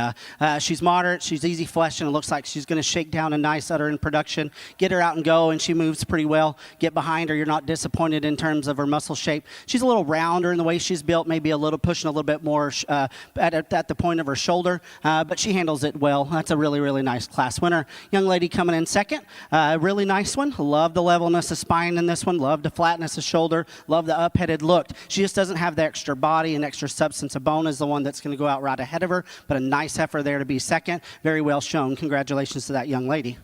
She's moderate, she's easy flesh, and it looks like she's going to shake down a nice udder in production. Get her out and go, and she moves pretty well. Get behind her, you're not disappointed in terms of her muscle shape. She's a little rounder in the way she's built, maybe a little pushing a little bit more at the point of her shoulder, but she handles it well. That's a really, really nice class winner. Young lady coming in second, really nice one. Love the levelness of spine in this one. Love the flatness of shoulder. Love the up-headed look. She just doesn't have the extra body and extra substance of bone as the one that's going to go out right ahead of her, but a nice heifer there to be second. Very well shown. Congratulations to that young lady.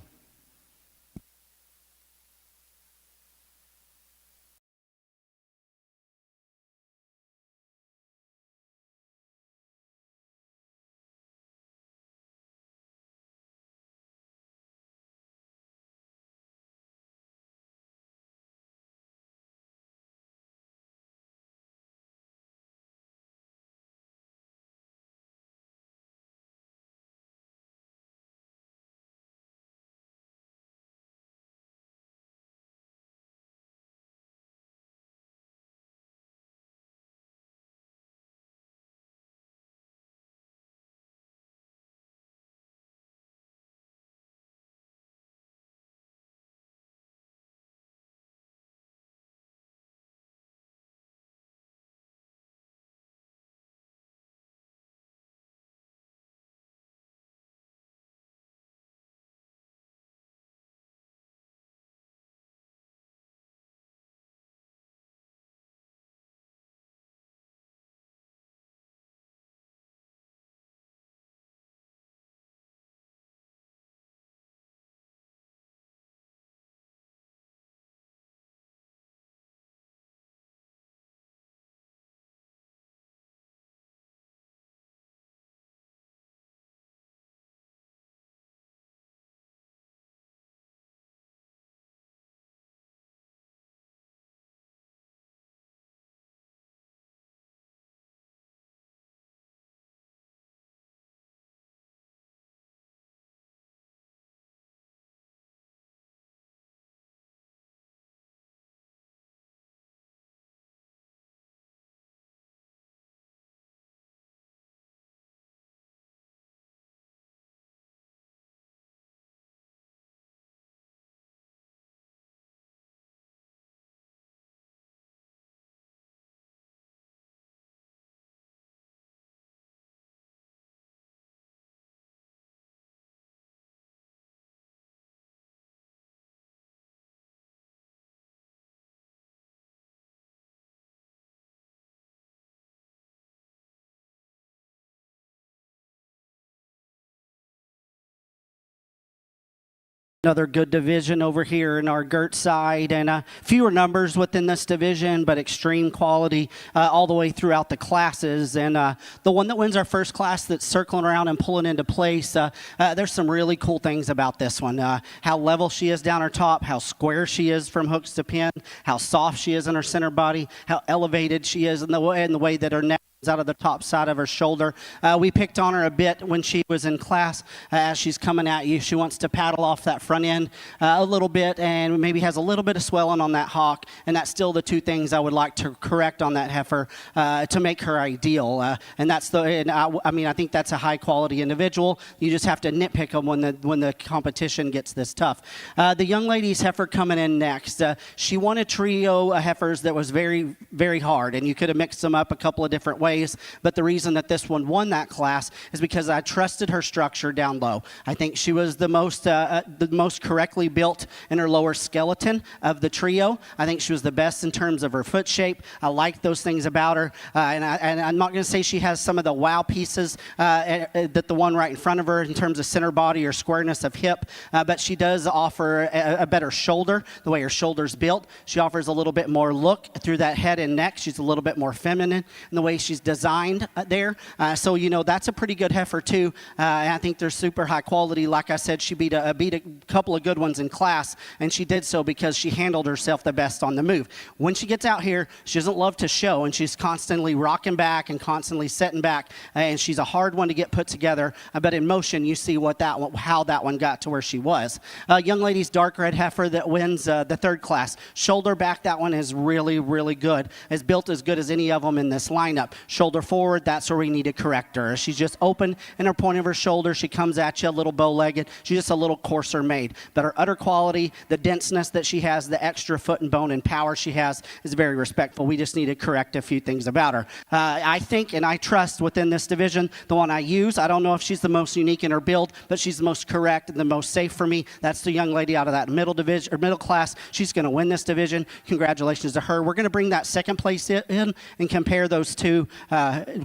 Another good division over here in our Gert side, and fewer numbers within this division, but extreme quality all the way throughout the classes. And the one that wins our first class that's circling around and pulling into place, there's some really cool things about this one. How level she is down her top, how square she is from hooks to pin, how soft she is in her center body, how elevated she is in the way that her neck out of the top side of her shoulder. We picked on her a bit when she was in class. As she's coming at you, she wants to paddle off that front end a little bit, and maybe has a little bit of swelling on that hock, and that's still the two things I would like to correct on that heifer to make her ideal. And that's I think that's a high quality individual. You just have to nitpick them when the competition gets this tough. The young lady's heifer coming in next. She won a trio of heifers that was very, very hard, and you could have mixed them up a couple of different ways. But the reason that this one won that class is because I trusted her structure down low. I think she was the most correctly built in her lower skeleton of the trio. I think she was the best in terms of her foot shape. I like those things about her. And I'm not going to say she has some of the wow pieces that the one right in front of her in terms of center body or squareness of hip, but she does offer a better shoulder, the way her shoulder's built. She offers a little bit more look through that head and neck. She's a little bit more feminine in the way she's designed there. So, that's a pretty good heifer, too. And I think they're super high quality. Like I said, she beat a couple of good ones in class, and she did so because she handled herself the best on the move. When she gets out here, she doesn't love to show, and she's constantly rocking back and constantly setting back, and she's a hard one to get put together. But in motion, you see how that one got to where she was. Young lady's dark red heifer that wins the third class. Shoulder back, that one is really, really good. It's built as good as any of them in this lineup. Shoulder forward, that's where we need to correct her. She's just open in her point of her shoulder. She comes at you a little bow-legged. She's just a little coarser made. But her udder quality, the denseness that she has, the extra foot and bone and power she has is very respectful. We just need to correct a few things about her. I think and I trust within this division, the one I use. I don't know if she's the most unique in her build, but she's the most correct and the most safe for me. That's the young lady out of that middle division or middle class. She's going to win this division. Congratulations to her. We're going to bring that second place in and compare those two.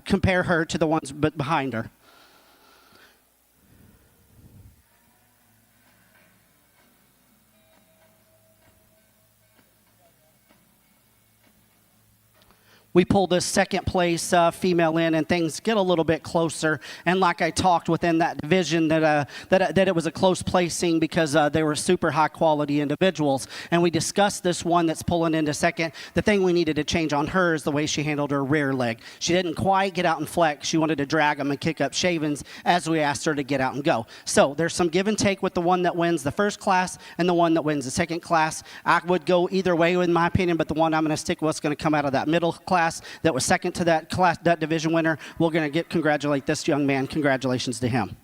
Compare her to the ones behind her. We pull this second place female in, and things get a little bit closer. And like I talked within that division, that it was a close placing because they were super high quality individuals. And we discussed this one that's pulling into second. The thing we needed to change on her is the way she handled her rear leg. She didn't quite get out and flex. She wanted to drag them and kick up shavings as we asked her to get out and go. So there's some give and take with the one that wins the first class and the one that wins the second class. I would go either way in my opinion, but the one I'm going to stick with is going to come out of that middle class that was second to that class, that division winner. We're going to congratulate this young man. Congratulations to him.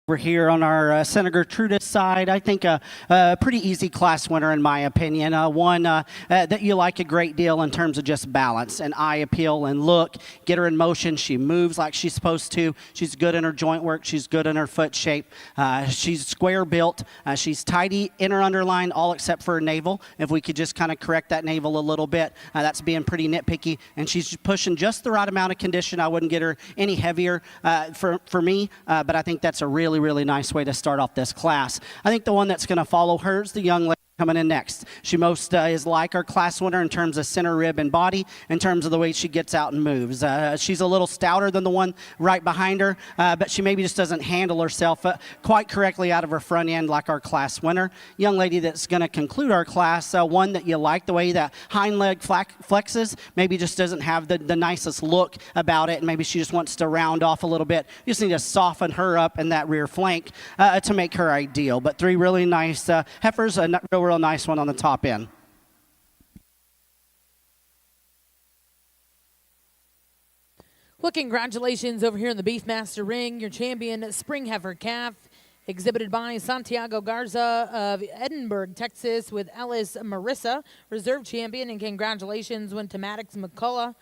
We're here on our Senator Gertrudis side. I think a pretty easy class winner in my opinion. One that you like a great deal in terms of just balance and eye appeal and look. Get her in motion. She moves like she's supposed to. She's good in her joint work. She's good in her foot shape. She's square built. She's tidy in her underline, all except for her navel. If we could just kind of correct that navel a little bit, that's being pretty nitpicky. And she's pushing just the right amount of condition. I wouldn't get her any heavier for me, but I think that's a really nice way to start off this class. I think the one that's going to follow her is the young lady coming in next. She most is like our class winner in terms of center rib and body, in terms of the way she gets out and moves. She's a little stouter than the one right behind her, but she maybe just doesn't handle herself quite correctly out of her front end like our class winner. Young lady that's going to conclude our class, one that you like the way that hind leg flexes, maybe just doesn't have the nicest look about it, and maybe she just wants to round off a little bit. You just need to soften her up in that rear flank to make her ideal. But three really nice heifers, a real nice one on the top end. Well, congratulations over here in the Beefmaster Ring. Your champion, Spring Heifer Calf, exhibited by Santiago Garza of Edinburgh, Texas, with Ellis Marissa. Reserve champion, and congratulations went to Maddox McCullough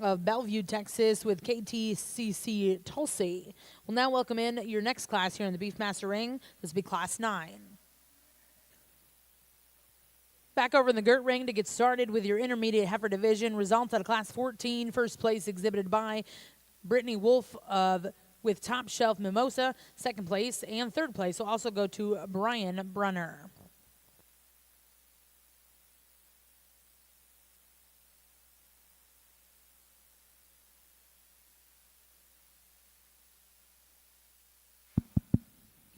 of Bellevue, Texas, with KTCC Tulsi. We'll now welcome in your next class here in the Beefmaster Ring. This will be Class 9. Back over in the Gert Ring to get started with your intermediate heifer division. Results out of Class 14. First place exhibited by Brittany Wolf with Top Shelf Mimosa. Second place and third place will also go to Brian Brunner.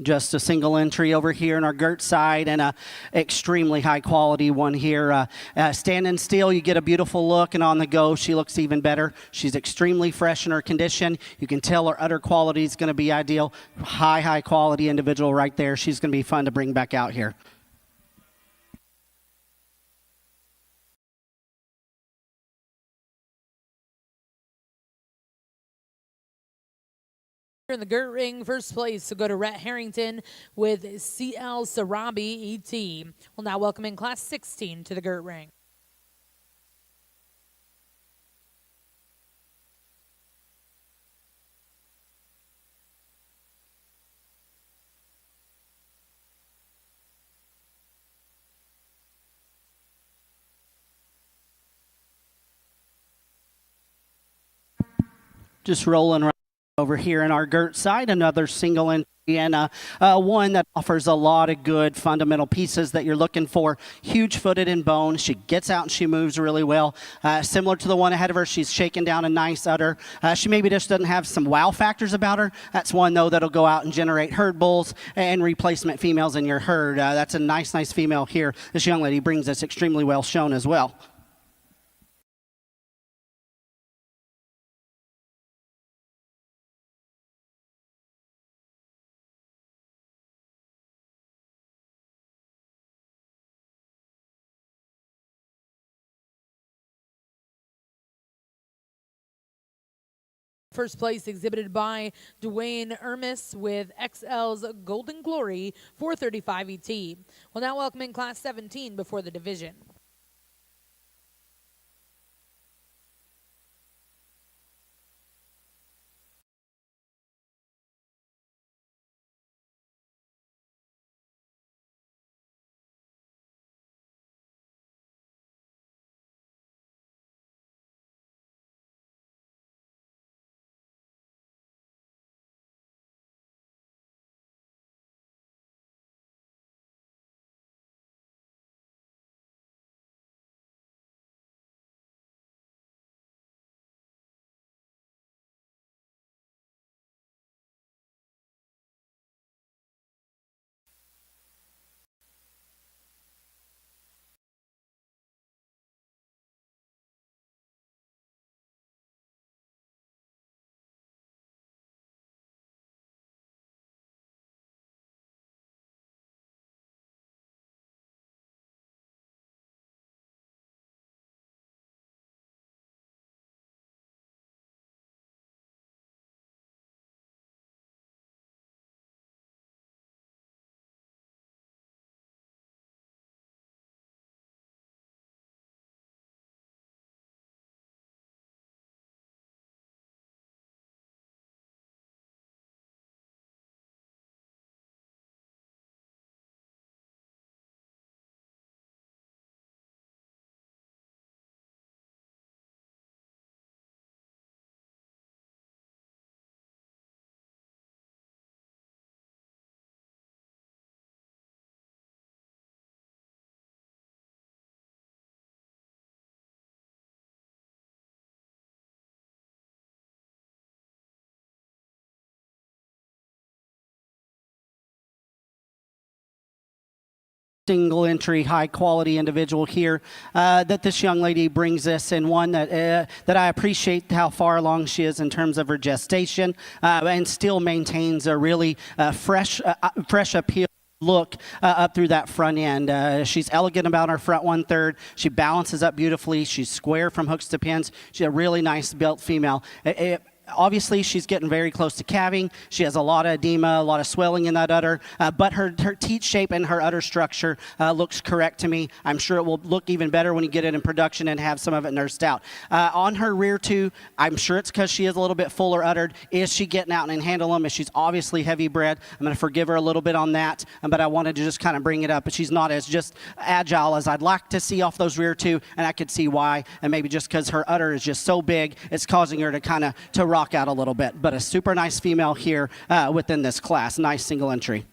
Just a single entry over here on our Gert side, and a extremely high quality one here. Standing still, you get a beautiful look, and on the go, she looks even better. She's extremely fresh in her condition. You can tell her udder quality is going to be ideal. High quality individual right there. She's going to be fun to bring back out here. In the Gert Ring, first place will go to Rhett Harrington with CL Sarabi ET. We'll now welcome in Class 16 to the Gert Ring. Just rolling right over here in our Gert side, another single entry, and one that offers a lot of good fundamental pieces that you're looking for. Huge footed and bone. She gets out and she moves really well. Similar to the one ahead of her, she's shaking down a nice udder. She maybe just doesn't have some wow factors about her. That's one, though, that'll go out and generate herd bulls and replacement females in your herd. That's a nice female here. This young lady brings us extremely well shown as well. First place exhibited by Dwayne Ermis with XL's Golden Glory 435 ET. We'll now welcome in Class 17 before the division. single entry, high quality individual here that this young lady brings us, and one that I appreciate how far along she is in terms of her gestation, and still maintains a really fresh appeal look up through that front end. She's elegant about her front 1/3. She balances up beautifully. She's square from hooks to pins. She's a really nice built female. Obviously, she's getting very close to calving. She has a lot of edema, a lot of swelling in that udder, but her teat shape and her udder structure looks correct to me. I'm sure it will look even better when you get it in production and have some of it nursed out. On her rear two, I'm sure it's because she is a little bit fuller uddered. Is she getting out and handle them? She's obviously heavy bred. I'm going to forgive her a little bit on that, but I wanted to just kind of bring it up. But she's not as just agile as I'd like to see off those rear two, and I could see why. And maybe just because her udder is just so big, it's causing her to kind of rock out a little bit. But a super nice female here within this class. Nice single entry.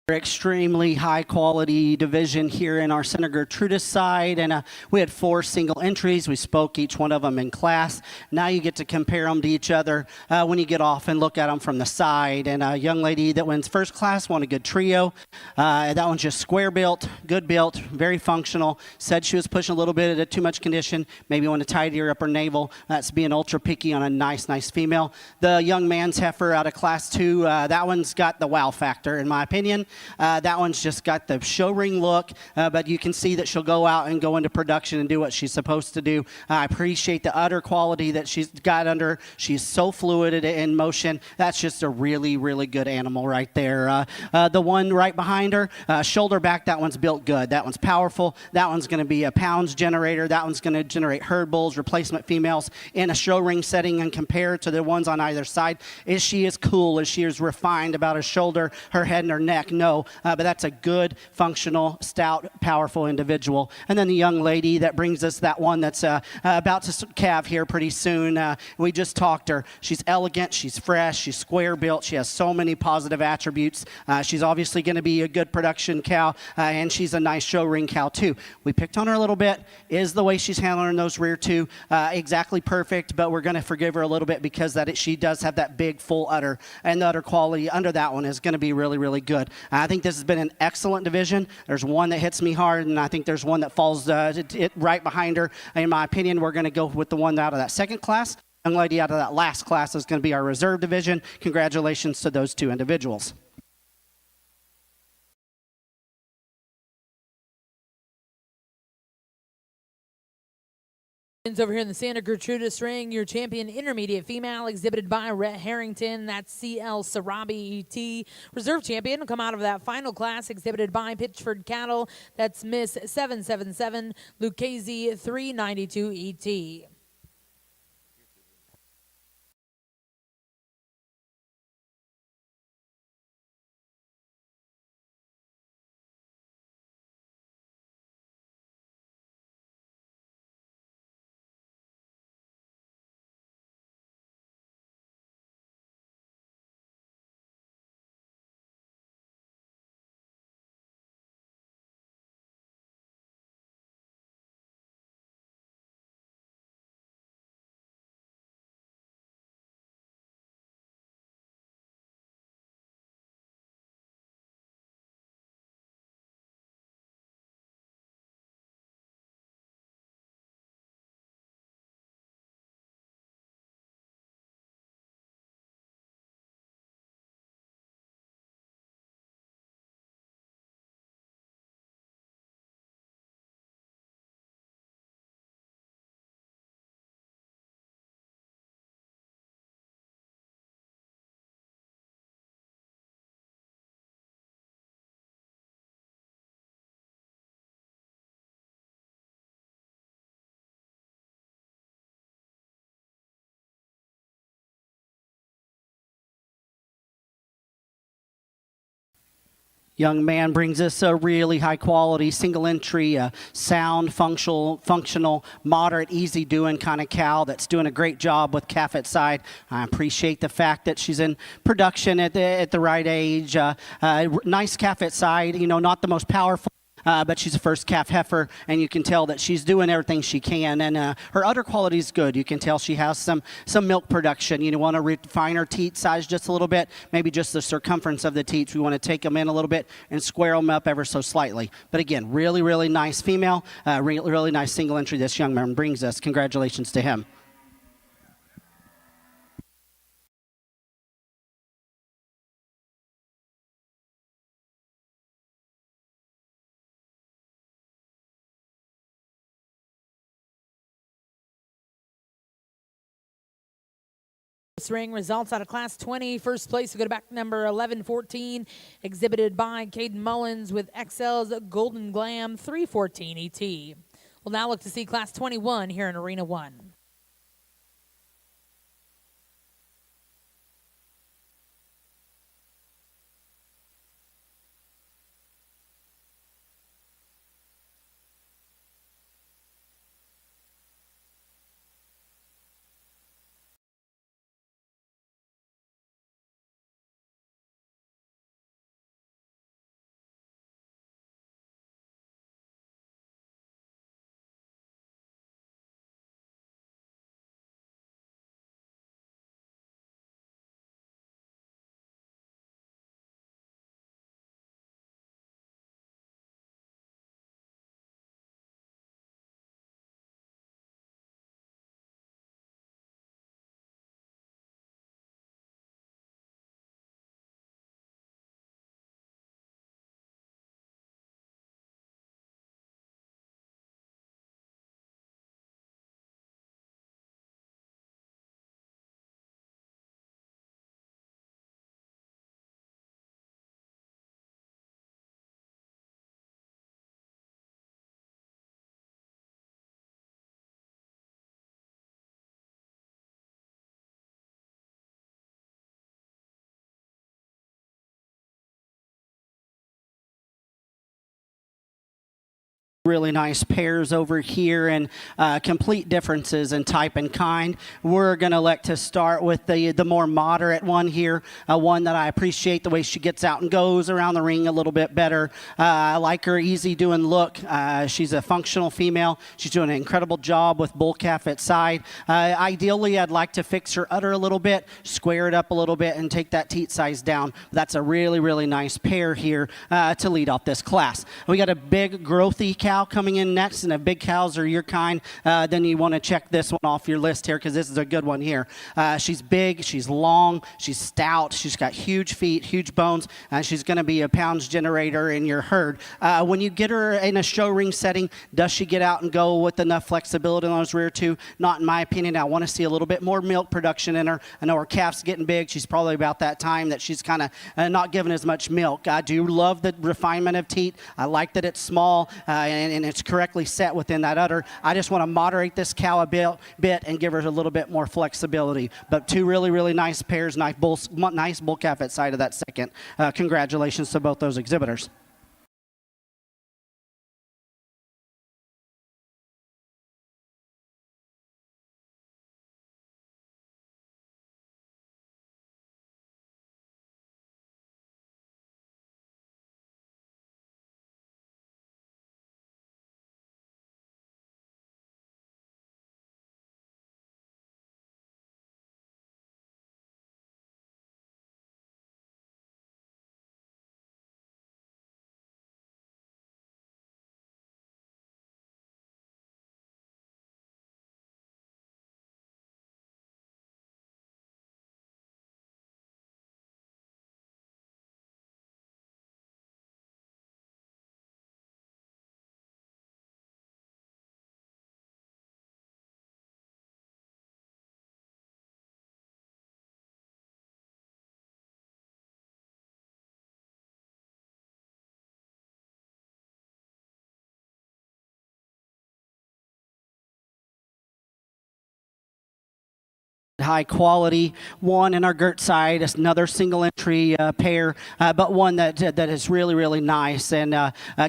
Extremely high quality division here in our Center Gertrudis side, and we had 4 single entries. We spoke each one of them in class. Now you get to compare them to each other when you get off and look at them from the side. And a young lady that wins first class won a good trio. That one's just square built, good built, very functional. Said she was pushing a little bit of too much condition, maybe want to tidy her upper navel. That's being ultra picky on a nice female. The young man's heifer out of class 2, that one's got the wow factor in my opinion. That one's just got the show ring look, but you can see that she'll go out and go into production and do what she's supposed to do. I appreciate the udder quality that she's got under. She's so fluid in motion. That's just a really good animal right there. The one right behind her, shoulder back, that one's built good. That one's powerful. That one's going to be a pounds generator. That one's going to generate herd bulls, replacement females in a show ring setting, and compare to the ones on either side. Is she as cool? Is she as refined about her shoulder, her head, and her neck? No. But that's a good, functional, stout, powerful individual. And then the young lady that brings us that one that's about to calve here pretty soon. We just talked her. She's elegant, she's fresh, she's square built, she has so many positive attributes. She's obviously going to be a good production cow, and she's a nice show ring cow too. We picked on her a little bit. Is the way she's handling those rear two exactly perfect, but we're going to forgive her a little bit because she does have that big full udder, and the udder quality under that one is going to be really good. I think this has been an excellent division. There's one that hits me hard, and I think there's one that falls right behind her. In my opinion, we're going to go with the one out of that second class. Young lady out of that last class is going to be our reserve division. Congratulations to those 2 individuals. Over here in the Santa Gertrudis ring, your champion intermediate female exhibited by Rhett Harrington. That's CL Sarabi ET. Reserve champion will come out of that final class exhibited by Pitchford Cattle. That's Miss 777 Lucchese 392 ET. Young man brings us a really high quality single entry, sound, functional, moderate, easy doing kind of cow that's doing a great job with calf at side. I appreciate the fact that she's in production at the right age. Nice calf at side, not the most powerful. But she's a first calf heifer, and you can tell that she's doing everything she can. And her udder quality is good. You can tell she has some milk production. You want to refine her teat size just a little bit, maybe just the circumference of the teats. We want to take them in a little bit and square them up ever so slightly. But again, really, really nice female, really nice single entry this young man brings us. Congratulations to him. This ring results out of Class 20. First place will go to back number 1114, exhibited by Caden Mullins with XL's Golden Glam 314 ET. We'll now look to see Class 21 here in Arena 1. Really nice pairs over here, and complete differences in type and kind. We're going to elect to start with the more moderate one here, one that I appreciate the way she gets out and goes around the ring a little bit better. I like her easy doing look. She's a functional female. She's doing an incredible job with bull calf at side. Ideally, I'd like to fix her udder a little bit, square it up a little bit, and take that teat size down. That's a really, really nice pair here to lead off this class. We got a big growthy cow coming in next, and if big cows are your kind, then you want to check this one off your list here, because this is a good one here. She's big, she's long, she's stout, she's got huge feet, huge bones, and she's going to be a pounds generator in your herd. When you get her in a show ring setting, does she get out and go with enough flexibility on those rear two? Not in my opinion. I want to see a little bit more milk production in her. I know her calf's getting big. She's probably about that time that she's kind of not giving as much milk. I do love the refinement of teat. I like that it's small and it's correctly set within that udder. I just want to moderate this cow a bit and give her a little bit more flexibility. But two really, really nice pairs, nice bull calf at side of that second. Congratulations to both those exhibitors. high quality. One in our Gert side, another single entry pair, but one that is really, really nice. And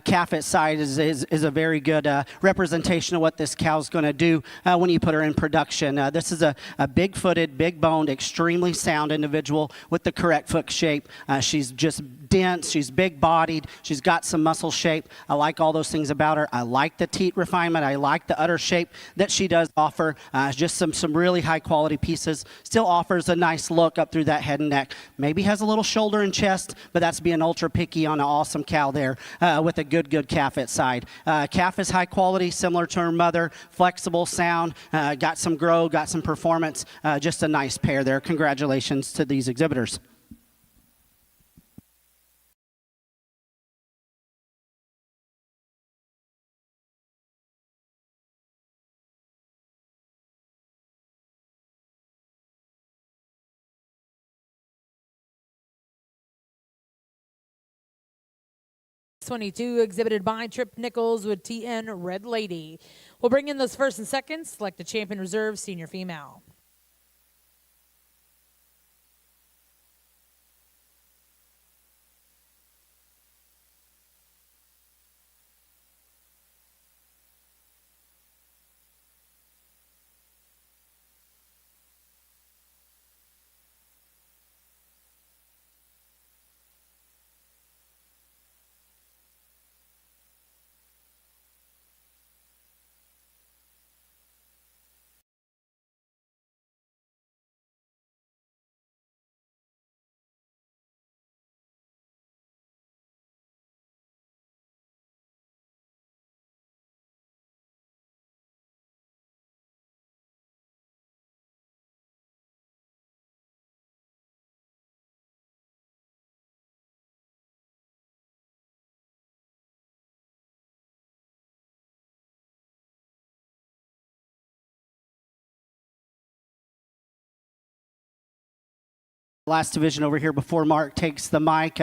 calf side is a very good representation of what this cow's going to do when you put her in production. This is a big-footed, big-boned, extremely sound individual with the correct foot shape. She's just dense. She's big-bodied. She's got some muscle shape. I like all those things about her. I like the teat refinement. I like the udder shape that she does offer. Just some really high-quality pieces. Still offers a nice look up through that head and neck. Maybe has a little shoulder and chest, but that's being ultra picky on an awesome cow there with a good calf at side. Calf is high quality, similar to her mother. Flexible, sound, got some grow, got some performance. Just a nice pair there. Congratulations to these exhibitors. '22 exhibited by Trip Nichols with TN Red Lady. We'll bring in those first and seconds. Select the champion reserve senior female. Last division over here before Mark takes the mic.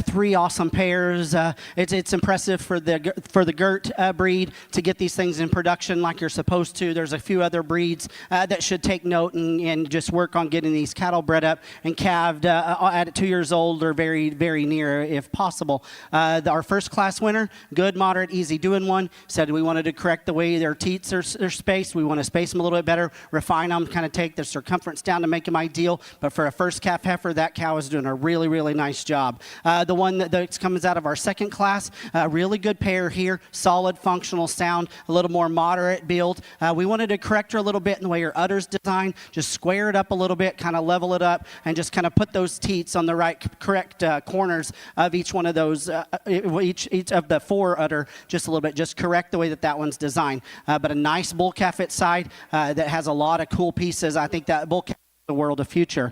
Three awesome pairs. It's impressive for the Gert breed to get these things in production like you're supposed to. There's a few other breeds that should take note and just work on getting these cattle bred up and calved at 2 years old or very, very near if possible. Our first class winner, good, moderate, easy doing one, said we wanted to correct the way their teats are spaced. We want to space them a little bit better, refine them, kind of take the circumference down to make them ideal. But for a first calf heifer, that cow is doing a really, really nice job. The one that comes out of our second class, really good pair here, solid, functional sound, a little more moderate build. We wanted to correct her a little bit in the way her udder's designed, just square it up a little bit, kind of level it up, and just kind of put those teats on the right, correct corners of each one of those, each of the four udder, just a little bit, just correct the way that one's designed. But a nice bull calf at side that has a lot of cool pieces. I think that bull calf the world of future.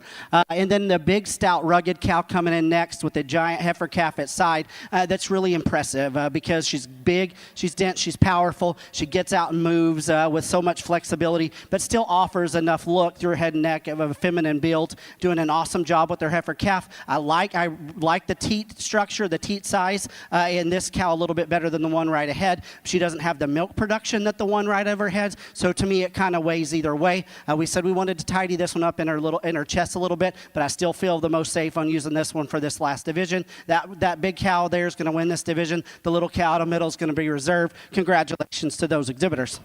And then the big, stout, rugged cow coming in next with the giant heifer calf at side. That's really impressive because she's big, she's dense, she's powerful, she gets out and moves with so much flexibility, but still offers enough look through her head and neck of a feminine build, doing an awesome job with her heifer calf. I like the teat structure, the teat size in this cow a little bit better than the one right ahead. She doesn't have the milk production that the one right overhead, so to me it kind of weighs either way. We said we wanted to tidy this one up in her chest a little bit, but I still feel the most safe on using this one for this last division. That big cow there is going to win this division. The little cow in the middle is going to be reserved. Congratulations to those exhibitors.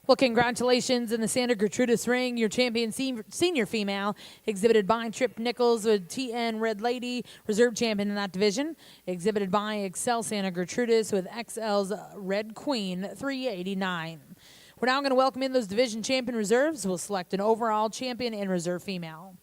Well, congratulations in the Santa Gertrudis ring, your champion senior female, exhibited by Trip Nichols with TN Red Lady, reserve champion in that division, exhibited by Excel Santa Gertrudis with XL's Red Queen 389. We're now going to welcome in those division champion reserves. We'll select an overall champion and reserve female.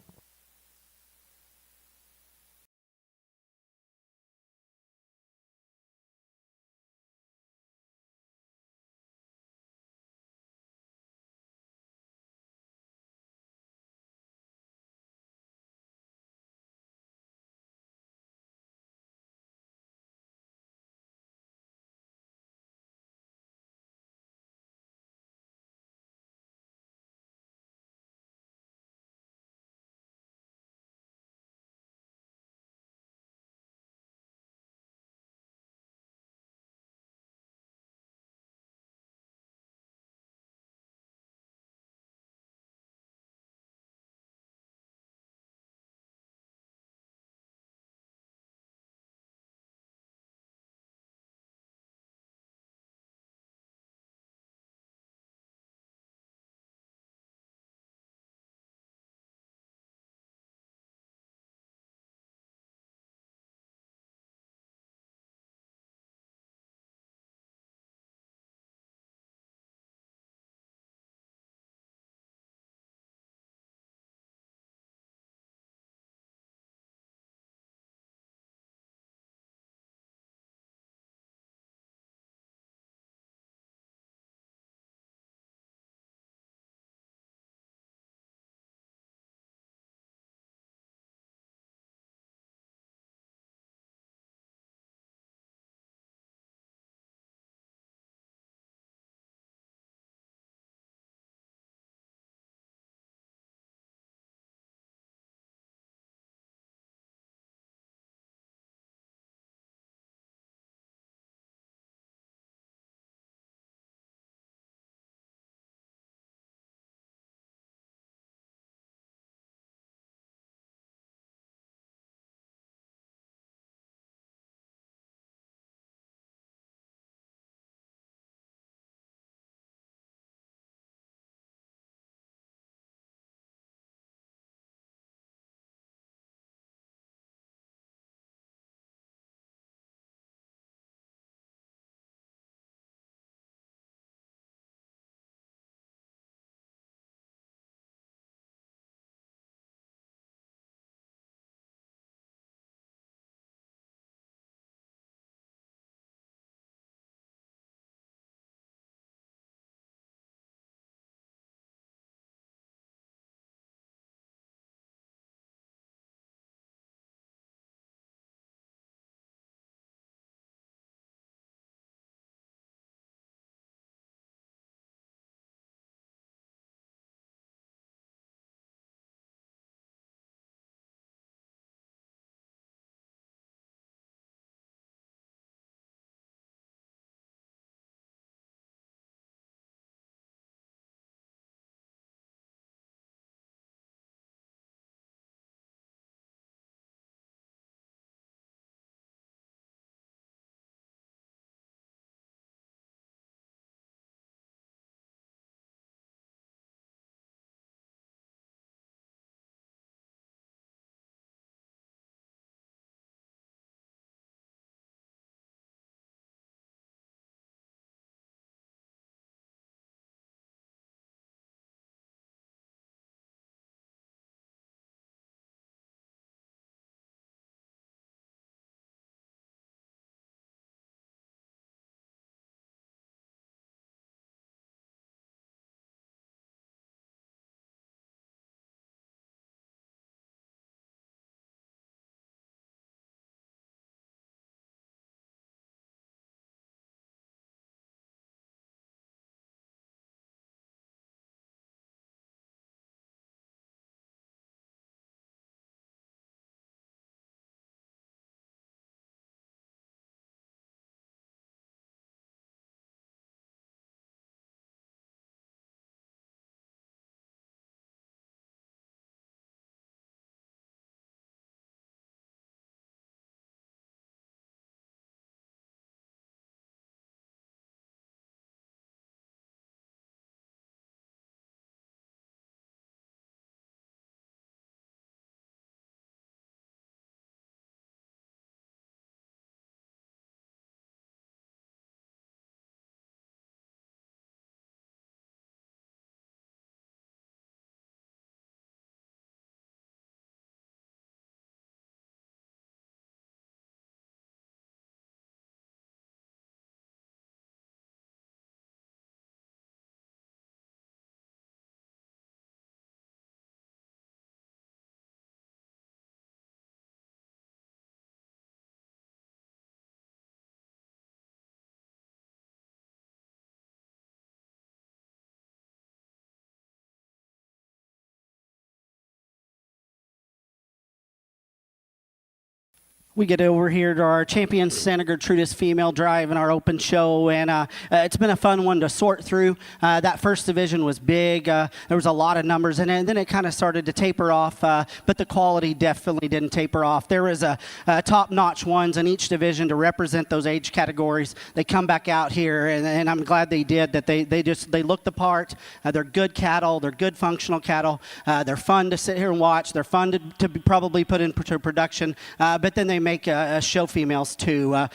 We get over here to our champion Santa Gertrudis female drive and our open show, and it's been a fun one to sort through. That first division was big. There was a lot of numbers in it, and then it kind of started to taper off, but the quality definitely didn't taper off. There was a top-notch ones in each division to represent those age categories. They come back out here, and I'm glad they did, that they look the part. They're good cattle. They're good functional cattle. They're fun to sit here and watch. They're fun to probably put into production, but then they make show females too.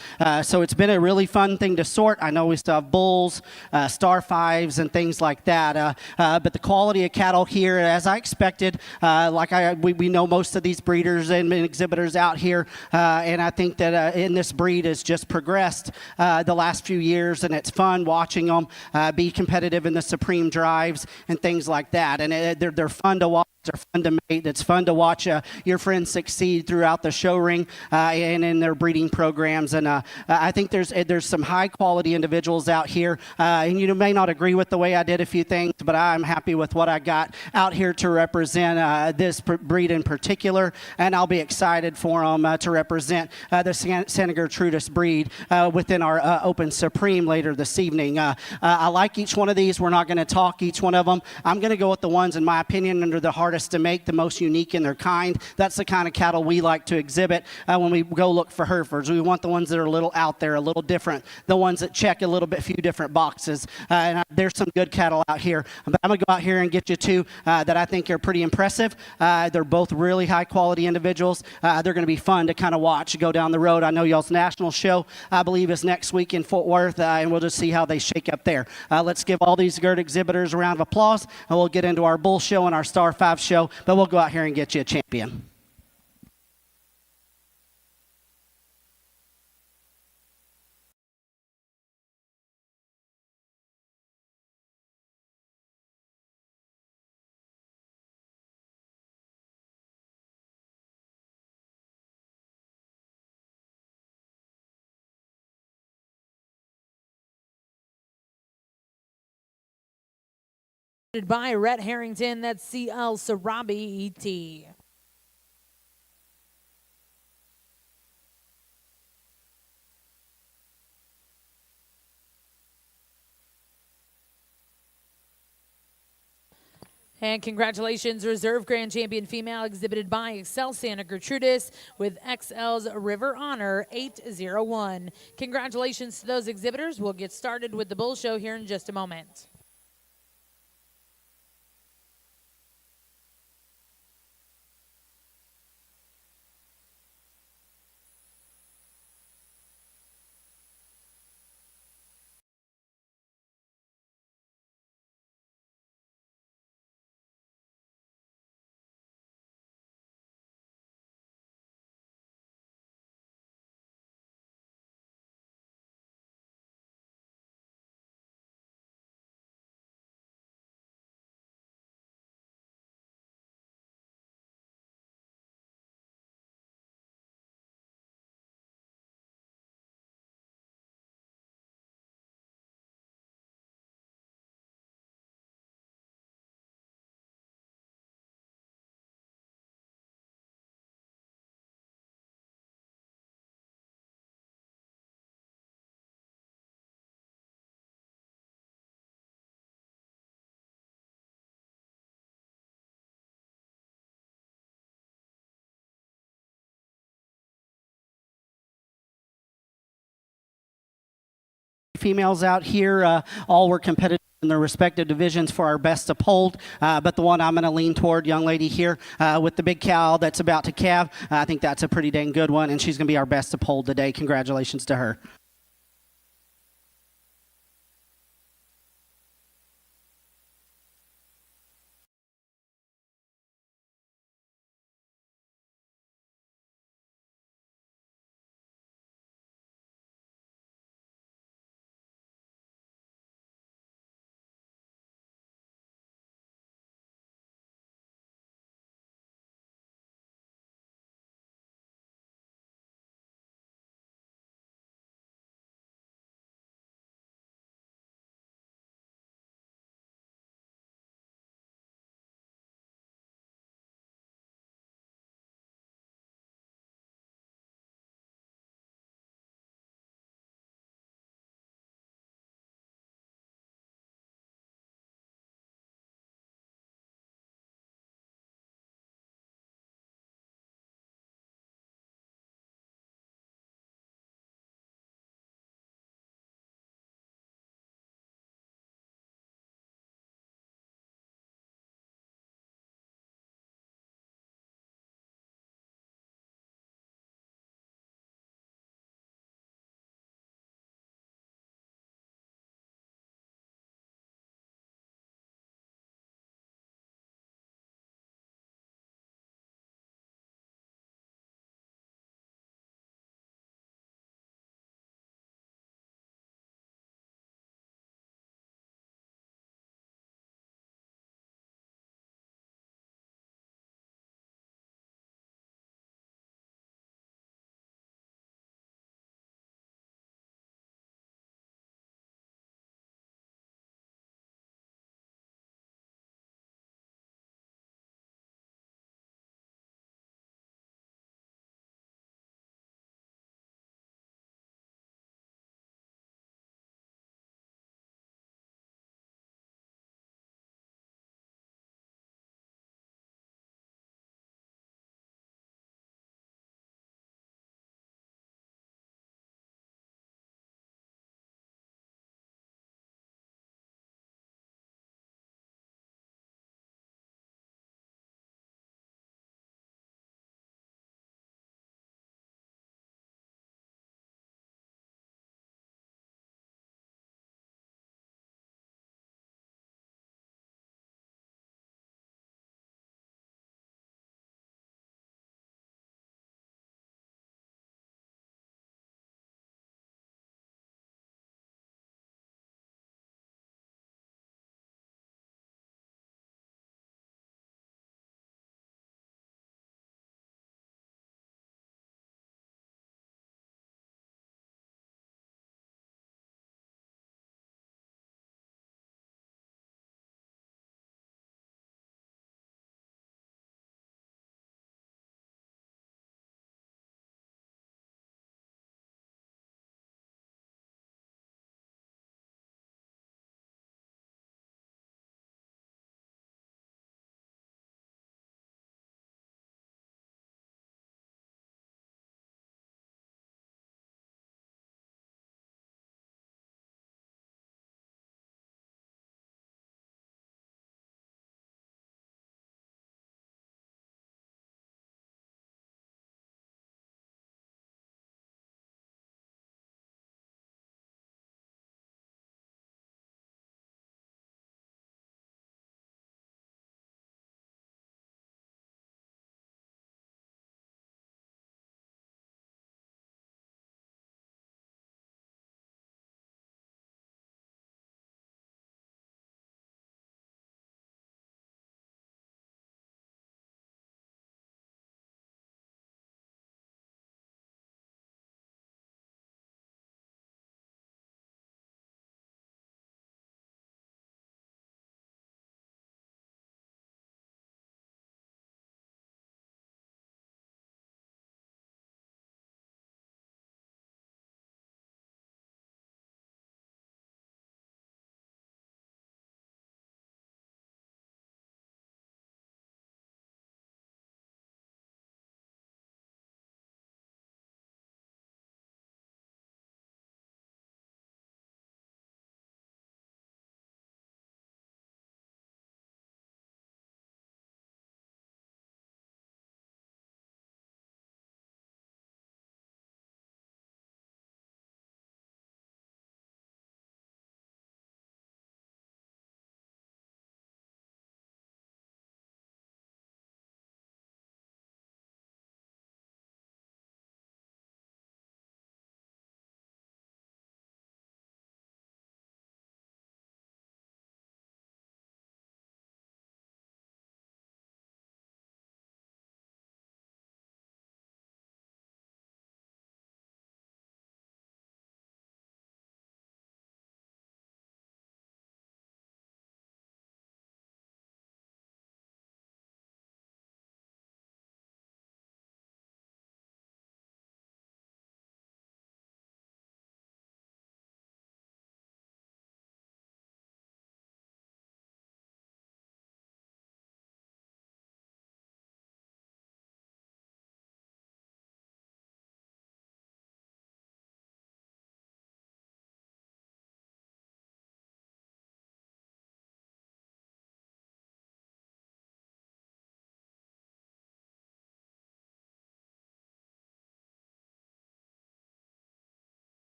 So it's been a really fun thing to sort. I know we still have bulls, star fives, and things like that. But the quality of cattle here, as I expected, we know most of these breeders and exhibitors out here, and I think that in this breed has just progressed the last few years, and it's fun watching them be competitive in the Supreme drives and things like that. And they're fun to watch. They're fun to mate. It's fun to watch your friends succeed throughout the show ring and in their breeding programs. And I think there's some high quality individuals out here. And you may not agree with the way I did a few things, but I'm happy with what I got out here to represent this breed in particular. And I'll be excited for them to represent the Santa Gertrudis breed within our Open Supreme later this evening. I like each one of these. We're not going to talk each one of them. I'm going to go with the ones, in my opinion, under the hardest to make, the most unique in their kind. That's the kind of cattle we like to exhibit when we go look for Herefords. We want the ones that are a little out there, a little different, the ones that check a few different boxes. And there's some good cattle out here. But I'm going to go out here and get you two that I think are pretty impressive. They're both really high quality individuals. They're going to be fun to kind of watch go down the road. I know y'all's national show, I believe, is next week in Fort Worth, and we'll just see how they shake up there. Let's give all these GERD exhibitors a round of applause, and we'll get into our bull show and our Star 5 show, but we'll go out here and get you a champion. By Rhett Harrington, that's CL Sarabi ET. And congratulations, Reserve Grand Champion Female, exhibited by Excel Santa Gertrudis with XL's River Honor 801. Congratulations to those exhibitors. We'll get started with the bull show here in just a moment. Females out here all were competitive in their respective divisions for our best uphold, but the one I'm going to lean toward, young lady here with the big cow that's about to calve, I think that's a pretty dang good one, and she's going to be our best uphold today. Congratulations to her.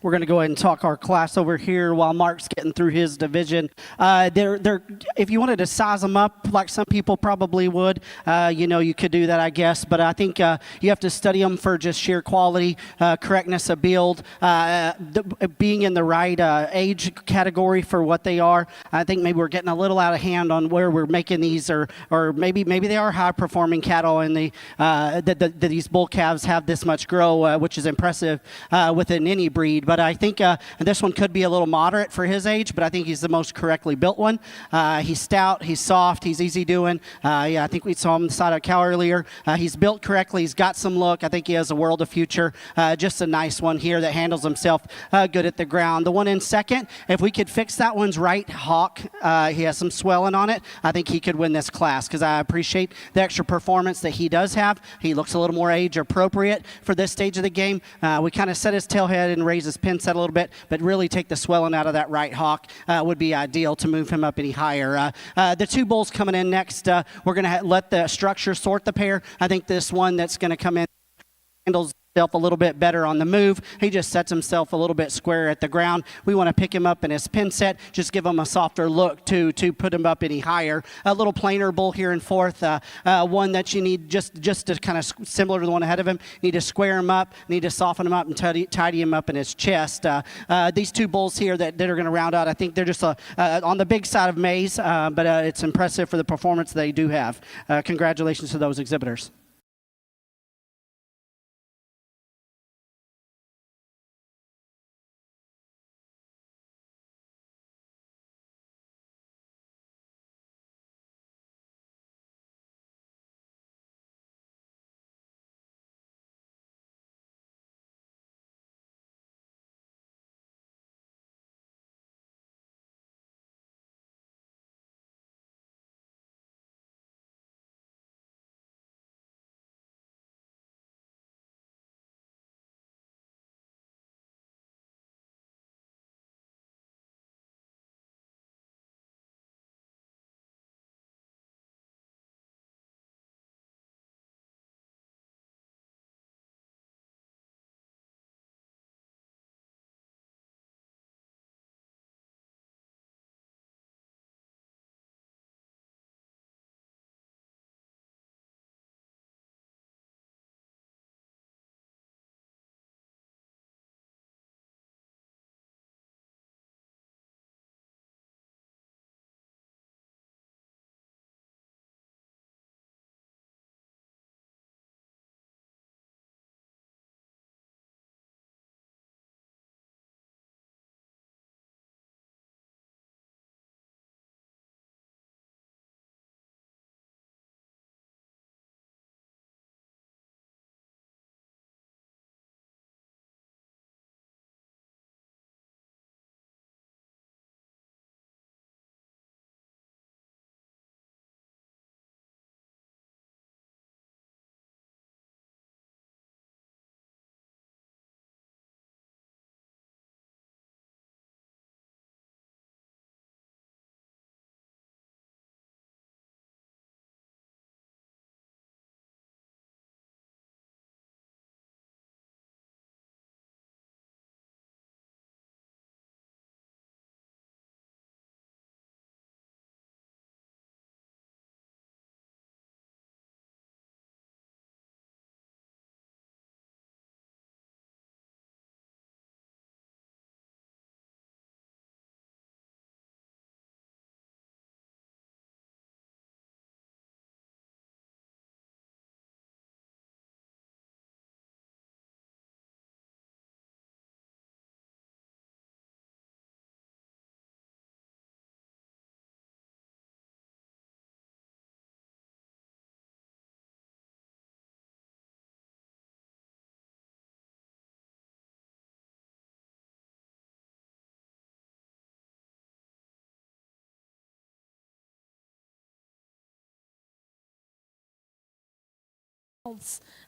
we're going to go ahead and talk our class over here while Mark's getting through his division. If you wanted to size them up like some people probably would, you could do that, I guess. But I think you have to study them for just sheer quality, correctness of build, being in the right age category for what they are. I think maybe we're getting a little out of hand on where we're making these, or maybe they are high-performing cattle, and these bull calves have this much grow, which is impressive within any breed. But I think this one could be a little moderate for his age, but I think he's the most correctly built one. He's stout, he's soft, he's easy doing. I think we saw him on the side of a cow earlier. He's built correctly, he's got some look. I think he has a world of future. Just a nice one here that handles himself good at the ground. The one in second, if we could fix that one's right hock, he has some swelling on it, I think he could win this class, because I appreciate the extra performance that he does have. He looks a little more age appropriate for this stage of the game. We kind of set his tail head and raise his pin set a little bit, but really take the swelling out of that right hock would be ideal to move him up any higher. The two bulls coming in next, we're going to let the structure sort the pair. I think this one that's going to come in handles himself a little bit better on the move. He just sets himself a little bit square at the ground. We want to pick him up in his pin set, just give him a softer look to put him up any higher. A little plainer bull here in fourth, one that you need just to kind of similar to the one ahead of him. Need to square him up, need to soften him up and tidy him up in his chest. These two bulls here that are going to round out, I think they're just on the big side of maize, but it's impressive for the performance they do have. Congratulations to those exhibitors.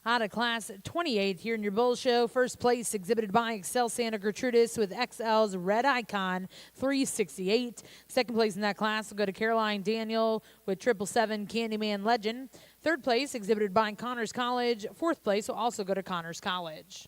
Out of class 28 here in your bull show. First place exhibited by Excel Santa Gertrudis with XL's Red Icon 368. Second place in that class will go to Caroline Daniel with 777 Candyman Legend. Third place exhibited by Connors College. Fourth place will also go to Connors College.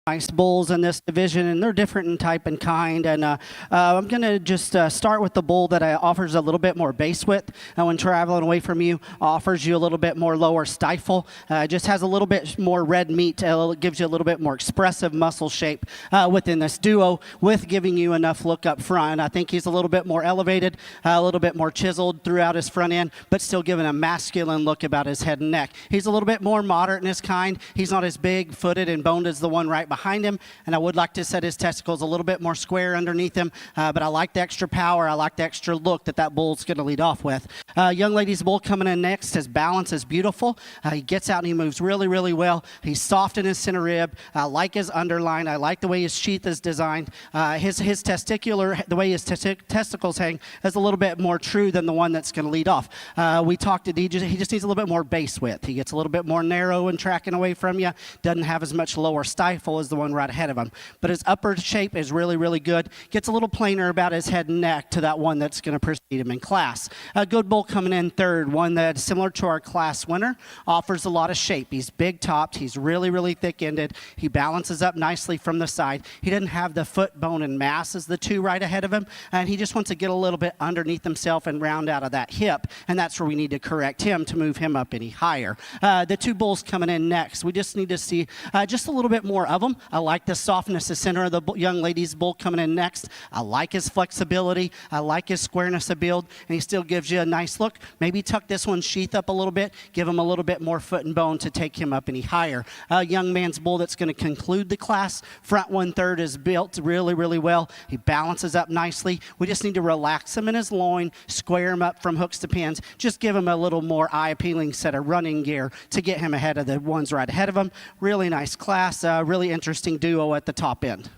nice bulls in this division, and they're different in type and kind. And I'm going to just start with the bull that offers a little bit more base width when traveling away from you, offers you a little bit more lower stifle, just has a little bit more red meat, it gives you a little bit more expressive muscle shape within this duo, with giving you enough look up front. I think he's a little bit more elevated, a little bit more chiseled throughout his front end, but still giving a masculine look about his head and neck. He's a little bit more moderate in his kind. He's not as big-footed and boned as the one right behind him, and I would like to set his testicles a little bit more square underneath him, but I like the extra power. I like the extra look that bull's going to lead off with. Young lady's bull coming in next. His balance is beautiful. He gets out and he moves really, really well. He's soft in his center rib. I like his underline. I like the way his sheath is designed. His testicular, the way his testicles hang, is a little bit more true than the one that's going to lead off. We talked to DJ. He just needs a little bit more base width. He gets a little bit more narrow and tracking away from you. Doesn't have as much lower stifle as the one right ahead of him. But his upper shape is really, really good. Gets a little plainer about his head and neck to that one that's going to precede him in class. A good bull coming in third, one that's similar to our class winner, offers a lot of shape. He's big topped. He's really, really thick ended. He balances up nicely from the side. He doesn't have the foot bone and mass as the two right ahead of him, and he just wants to get a little bit underneath himself and round out of that hip, and that's where we need to correct him to move him up any higher. The two bulls coming in next, we just need to see just a little bit more of them. I like the softness, the center of the young lady's bull coming in next. I like his flexibility. I like his squareness of build, and he still gives you a nice look. Maybe tuck this one's sheath up a little bit, give him a little bit more foot and bone to take him up any higher. Young man's bull that's going to conclude the class. Front 1/3 is built really, really well. He balances up nicely. We just need to relax him in his loin, square him up from hooks to pins, just give him a little more eye-appealing set of running gear to get him ahead of the ones right ahead of him. Really nice class, really interesting duo at the top end.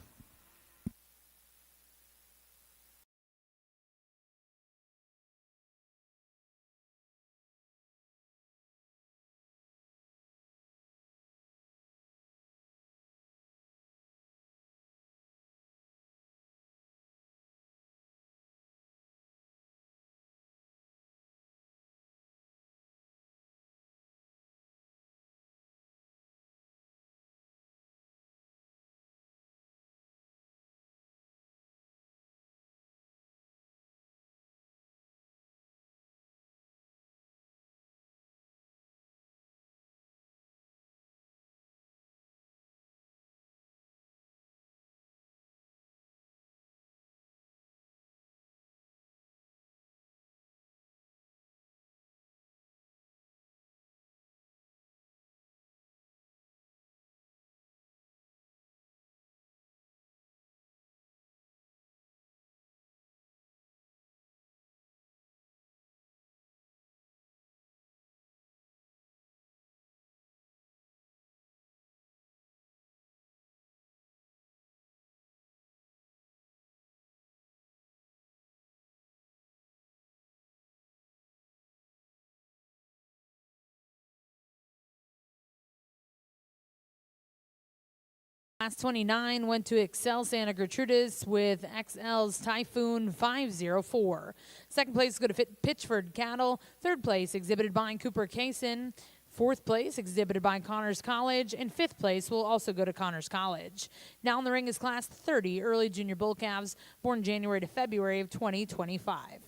Class 29 went to Excel Santa Gertrudis with XL's Typhoon 504. Second place go to Pitchford Cattle. Third place exhibited by Cooper Kaysen. Fourth place exhibited by Connors College. And fifth place will also go to Connors College. Now in the ring is Class 30 early junior bull calves born January to February of 2025.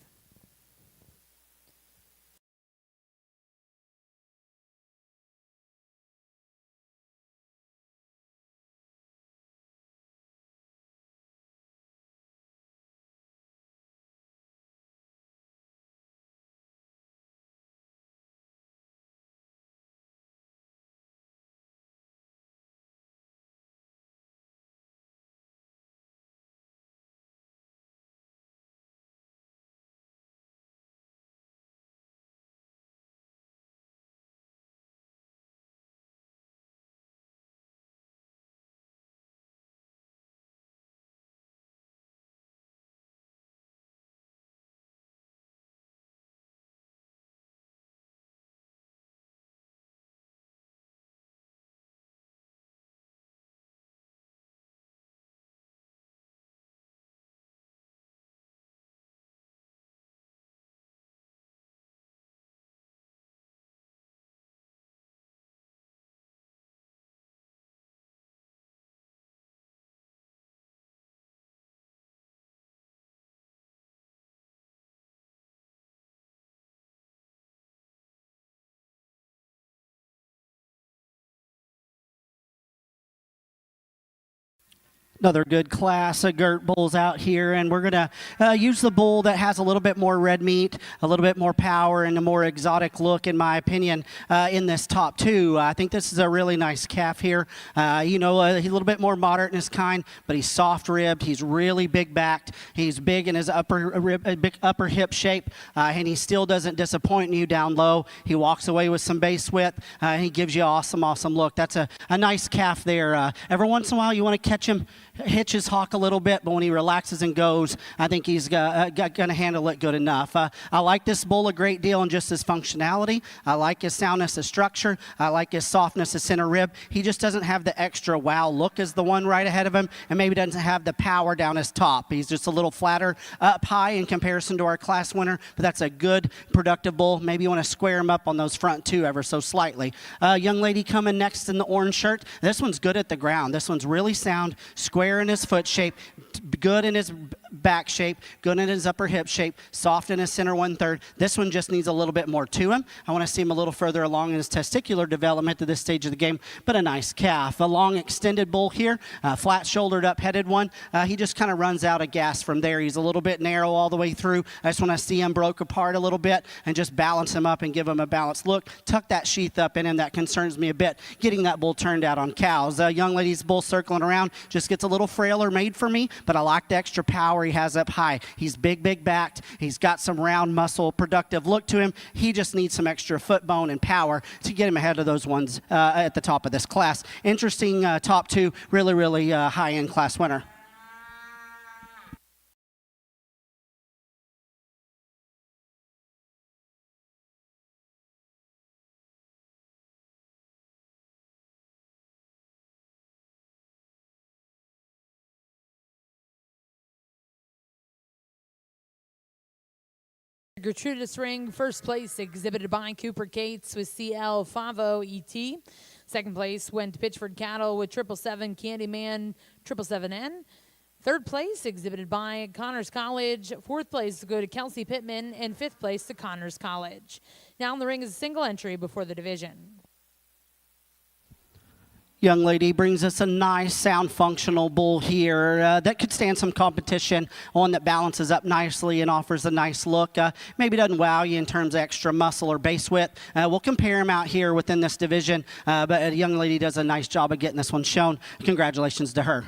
Another good class of Gert bulls out here, and we're going to use the bull that has a little bit more red meat, a little bit more power, and a more exotic look, in my opinion, in this top two. I think this is a really nice calf here. He's a little bit more moderate in his kind, but he's soft-ribbed. He's really big-backed. He's big in his big upper hip shape, and he still doesn't disappoint you down low. He walks away with some base width, and he gives you an awesome look. That's a nice calf there. Every once in a while, you want to catch him hitch his hock a little bit, but when he relaxes and goes, I think he's going to handle it good enough. I like this bull a great deal in just his functionality. I like his soundness of structure. I like his softness of center rib. He just doesn't have the extra wow look as the one right ahead of him, and maybe doesn't have the power down his top. He's just a little flatter up high in comparison to our class winner, but that's a good, productive bull. Maybe you want to square him up on those front two ever so slightly. Young lady coming next in the orange shirt. This one's good at the ground. This one's really sound, square in his foot shape, good in his back shape, good in his upper hip shape, soft in his center 1/3. This one just needs a little bit more to him. I want to see him a little further along in his testicular development at this stage of the game, but a nice calf. A long extended bull here, flat-shouldered, up-headed one. He just kind of runs out of gas from there. He's a little bit narrow all the way through. I just want to see him broke apart a little bit and just balance him up and give him a balanced look. Tuck that sheath up in him. That concerns me a bit, getting that bull turned out on cows. Young lady's bull circling around just gets a little frailer made for me, but I like the extra power he has up high. He's big backed. He's got some round muscle, productive look to him. He just needs some extra foot bone and power to get him ahead of those ones at the top of this class. Interesting top two, really high-end class winner. Gertrudis ring, first place exhibited by Cooper Cates with CL Favo ET. Second place went to Pitchford Cattle with 777 Candyman 777N. Third place exhibited by Connors College. Fourth place to go to Kelsey Pittman, and fifth place to Connors College. Now in the ring is a single entry before the division. Young lady brings us a nice, sound, functional bull here that could stand some competition, one that balances up nicely and offers a nice look. Maybe doesn't wow you in terms of extra muscle or base width. We'll compare him out here within this division, but a young lady does a nice job of getting this one shown. Congratulations to her.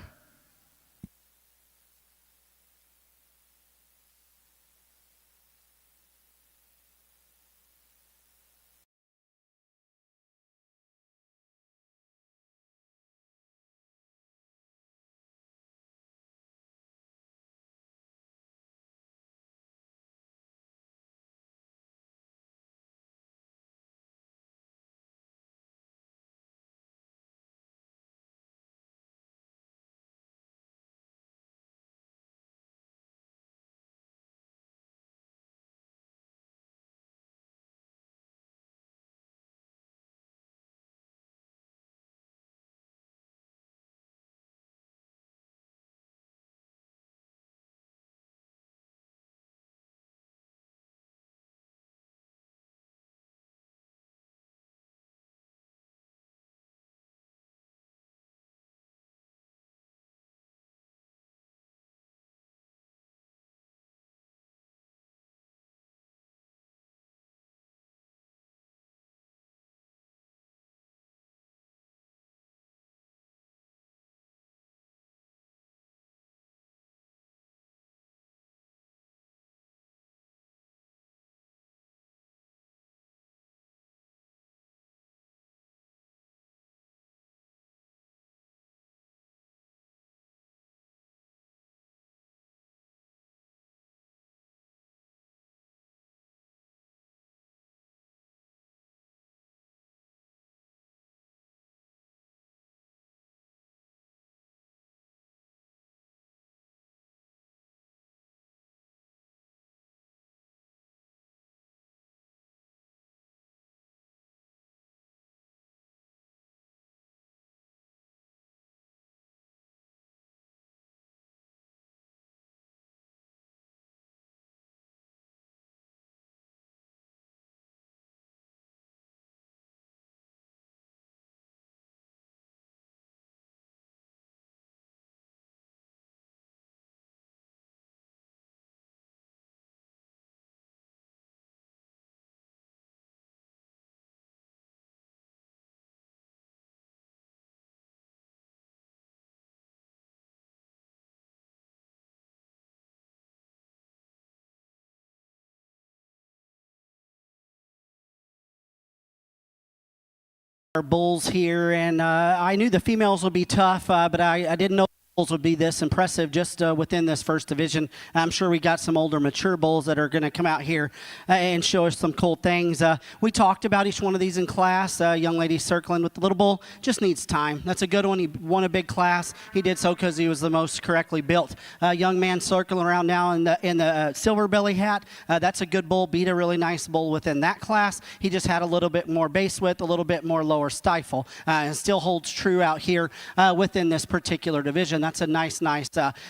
our bulls here, and I knew the females would be tough, but I didn't know bulls would be this impressive just within this first division. I'm sure we got some older mature bulls that are going to come out here and show us some cool things. We talked about each one of these in class. Young lady circling with the little bull just needs time. That's a good one. He won a big class. He did so because he was the most correctly built. Young man circling around now in the silver belly hat. That's a good bull. Beat a really nice bull within that class. He just had a little bit more base width, a little bit more lower stifle, and still holds true out here within this particular division. That's a nice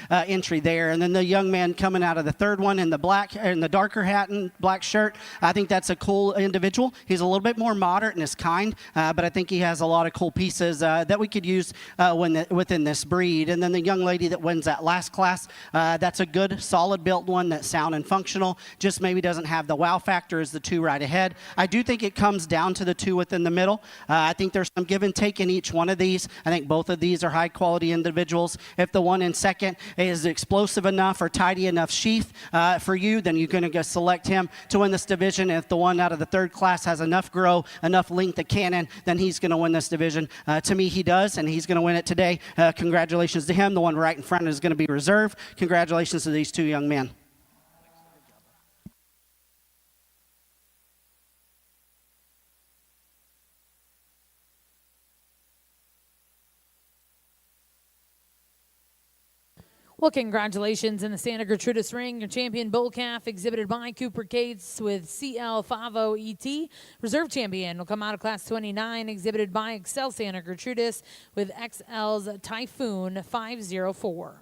entry there. And then the young man coming out of the third one in the black and the darker hat and black shirt. I think that's a cool individual. He's a little bit more moderate in his kind, but I think he has a lot of cool pieces that we could use within this breed. And then the young lady that wins that last class, that's a good, solid built one that's sound and functional. Just maybe doesn't have the wow factor as the two right ahead. I do think it comes down to the two within the middle. I think there's some give and take in each one of these. I think both of these are high quality individuals. If the one in second is explosive enough or tidy enough sheath for you, then you're going to go select him to win this division. If the one out of the third class has enough grow, enough length of cannon, then he's going to win this division. To me, he does, and he's going to win it today. Congratulations to him. The one right in front is going to be reserved. Congratulations to these two young men. Well, congratulations in the Santa Gertrudis ring. Your champion bull calf exhibited by Cooper Cates with CL50ET. Reserve champion will come out of class 29, exhibited by Excel Santa Gertrudis with XL's Typhoon 504.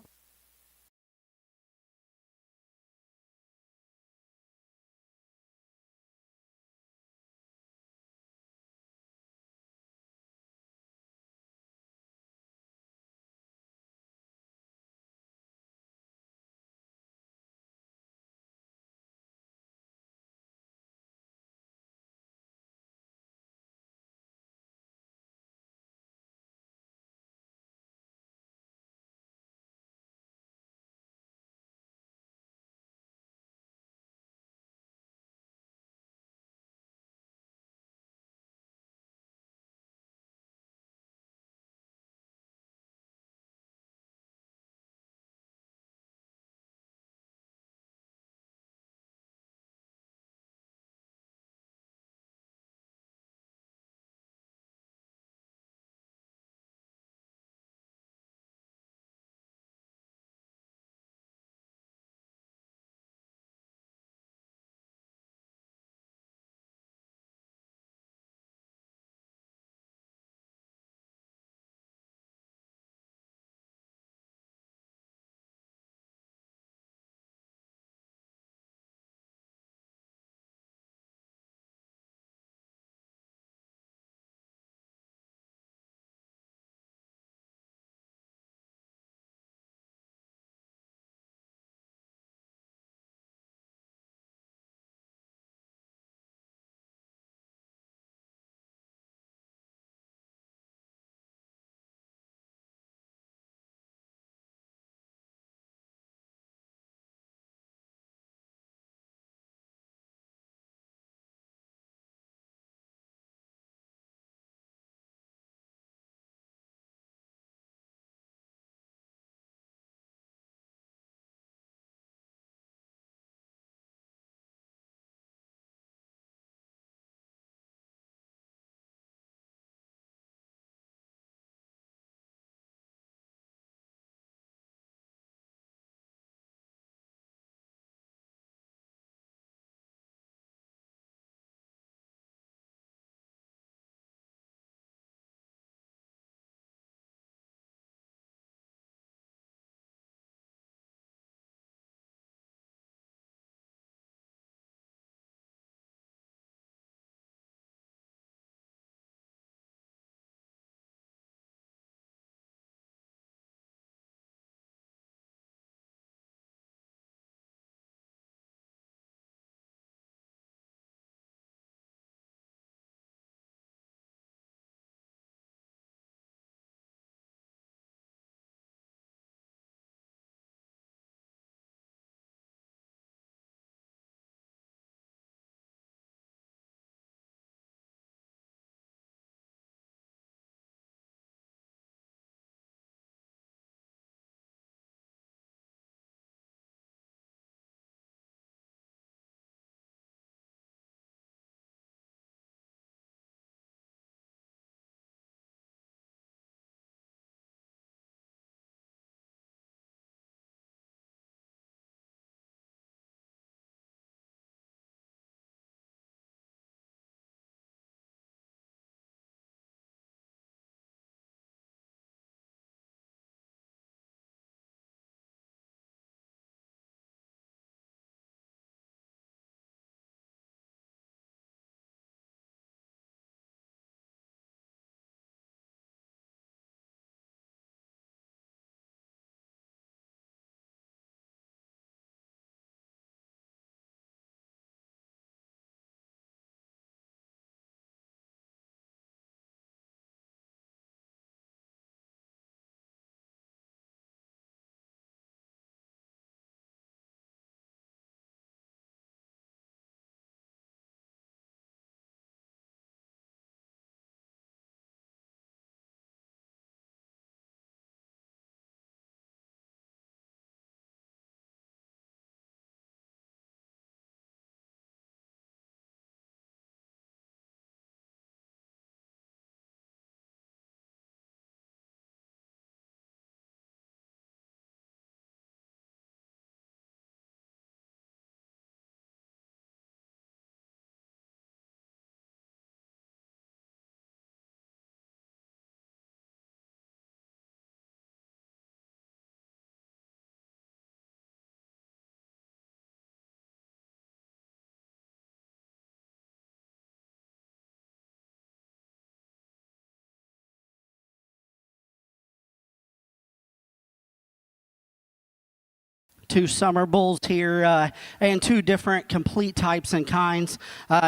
two summer bulls here, and two different complete types and kinds.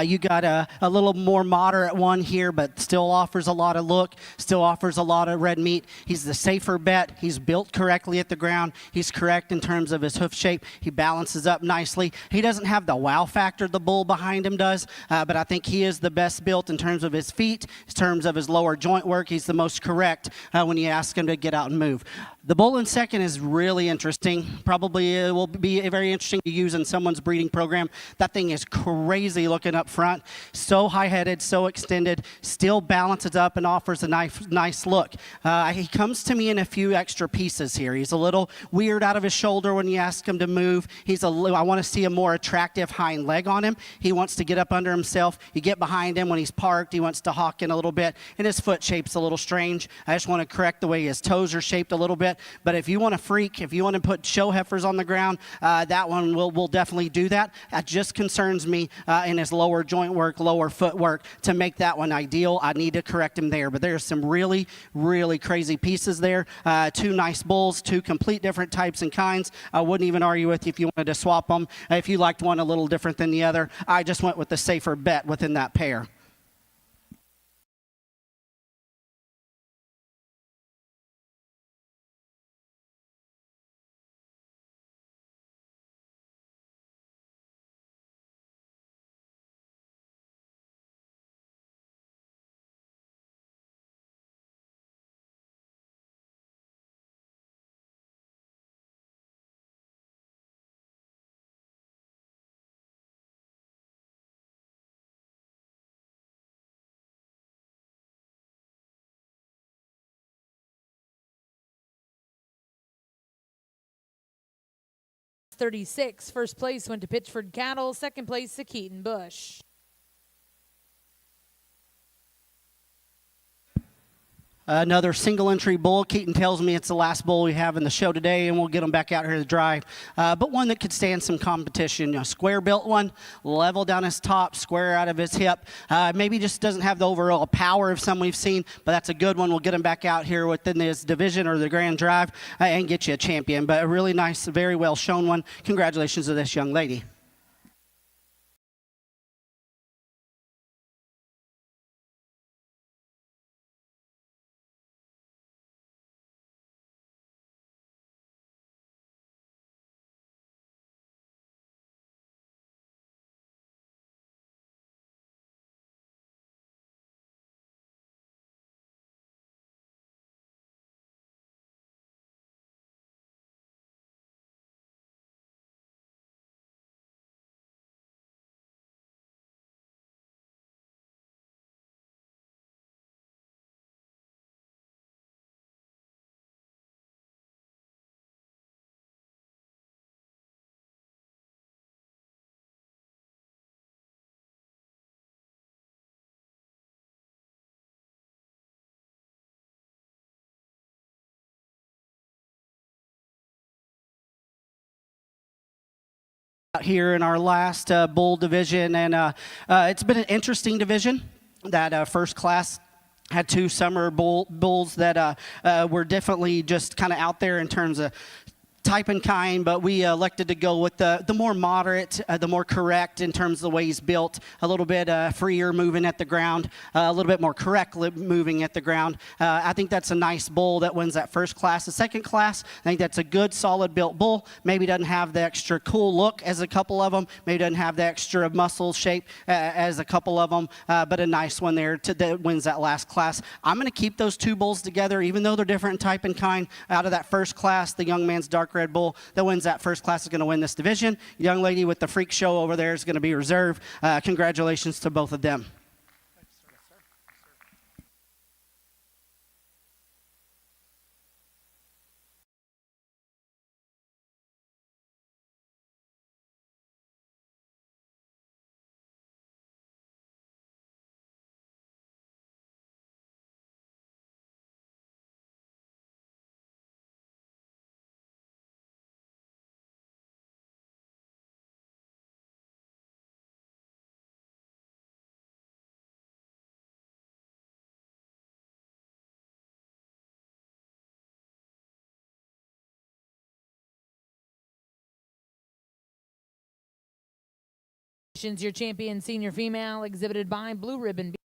You got a little more moderate one here, but still offers a lot of look, still offers a lot of red meat. He's the safer bet. He's built correctly at the ground. He's correct in terms of his hoof shape. He balances up nicely. He doesn't have the wow factor the bull behind him does, but I think he is the best built in terms of his feet, in terms of his lower joint work. He's the most correct when you ask him to get out and move. The bull in second is really interesting. Probably will be very interesting to use in someone's breeding program. That thing is crazy looking up front. So high-headed, so extended, still balances up and offers a nice look. He comes to me in a few extra pieces here. He's a little weird out of his shoulder when you ask him to move. I want to see a more attractive hind leg on him. He wants to get up under himself. You get behind him when he's parked. He wants to hawk in a little bit, and his foot shape's a little strange. I just want to correct the way his toes are shaped a little bit. But if you want to freak, if you want to put show heifers on the ground, that one will definitely do that. That just concerns me in his lower joint work, lower footwork. To make that one ideal, I need to correct him there. But there's some really, really crazy pieces there. Two nice bulls, two complete different types and kinds. I wouldn't even argue with you if you wanted to swap them. If you liked one a little different than the other, I just went with the safer bet within that pair. .36. First place went to Pitchford Cattle. Second place to Keaton Bush. Another single entry bull. Keaton tells me it's the last bull we have in the show today, and we'll get him back out here to dry. But one that could stand some competition. A square built one, level down his top, square out of his hip. Maybe just doesn't have the overall power of some we've seen, but that's a good one. We'll get him back out here within this division or the Grand Drive and get you a champion. But a really nice, very well shown one. Congratulations to this young lady. Here in our last bull division, and it's been an interesting division. That first class had two summer bulls that were definitely just kind of out there in terms of type and kind, but we elected to go with the more moderate, the more correct in terms of the way he's built, a little bit freer moving at the ground, a little bit more correct moving at the ground. I think that's a nice bull that wins that first class. The second class, I think that's a good, solid built bull. Maybe doesn't have the extra cool look as a couple of them. Maybe doesn't have the extra muscle shape as a couple of them, but a nice one there that wins that last class. I'm going to keep those two bulls together, even though they're different in type and kind. Out of that first class, the young man's dark red bull that wins that first class is going to win this division. Young lady with the freak show over there is going to be reserved. Congratulations to both of them. Congratulations, your champion senior female, exhibited by Blue Ribbon.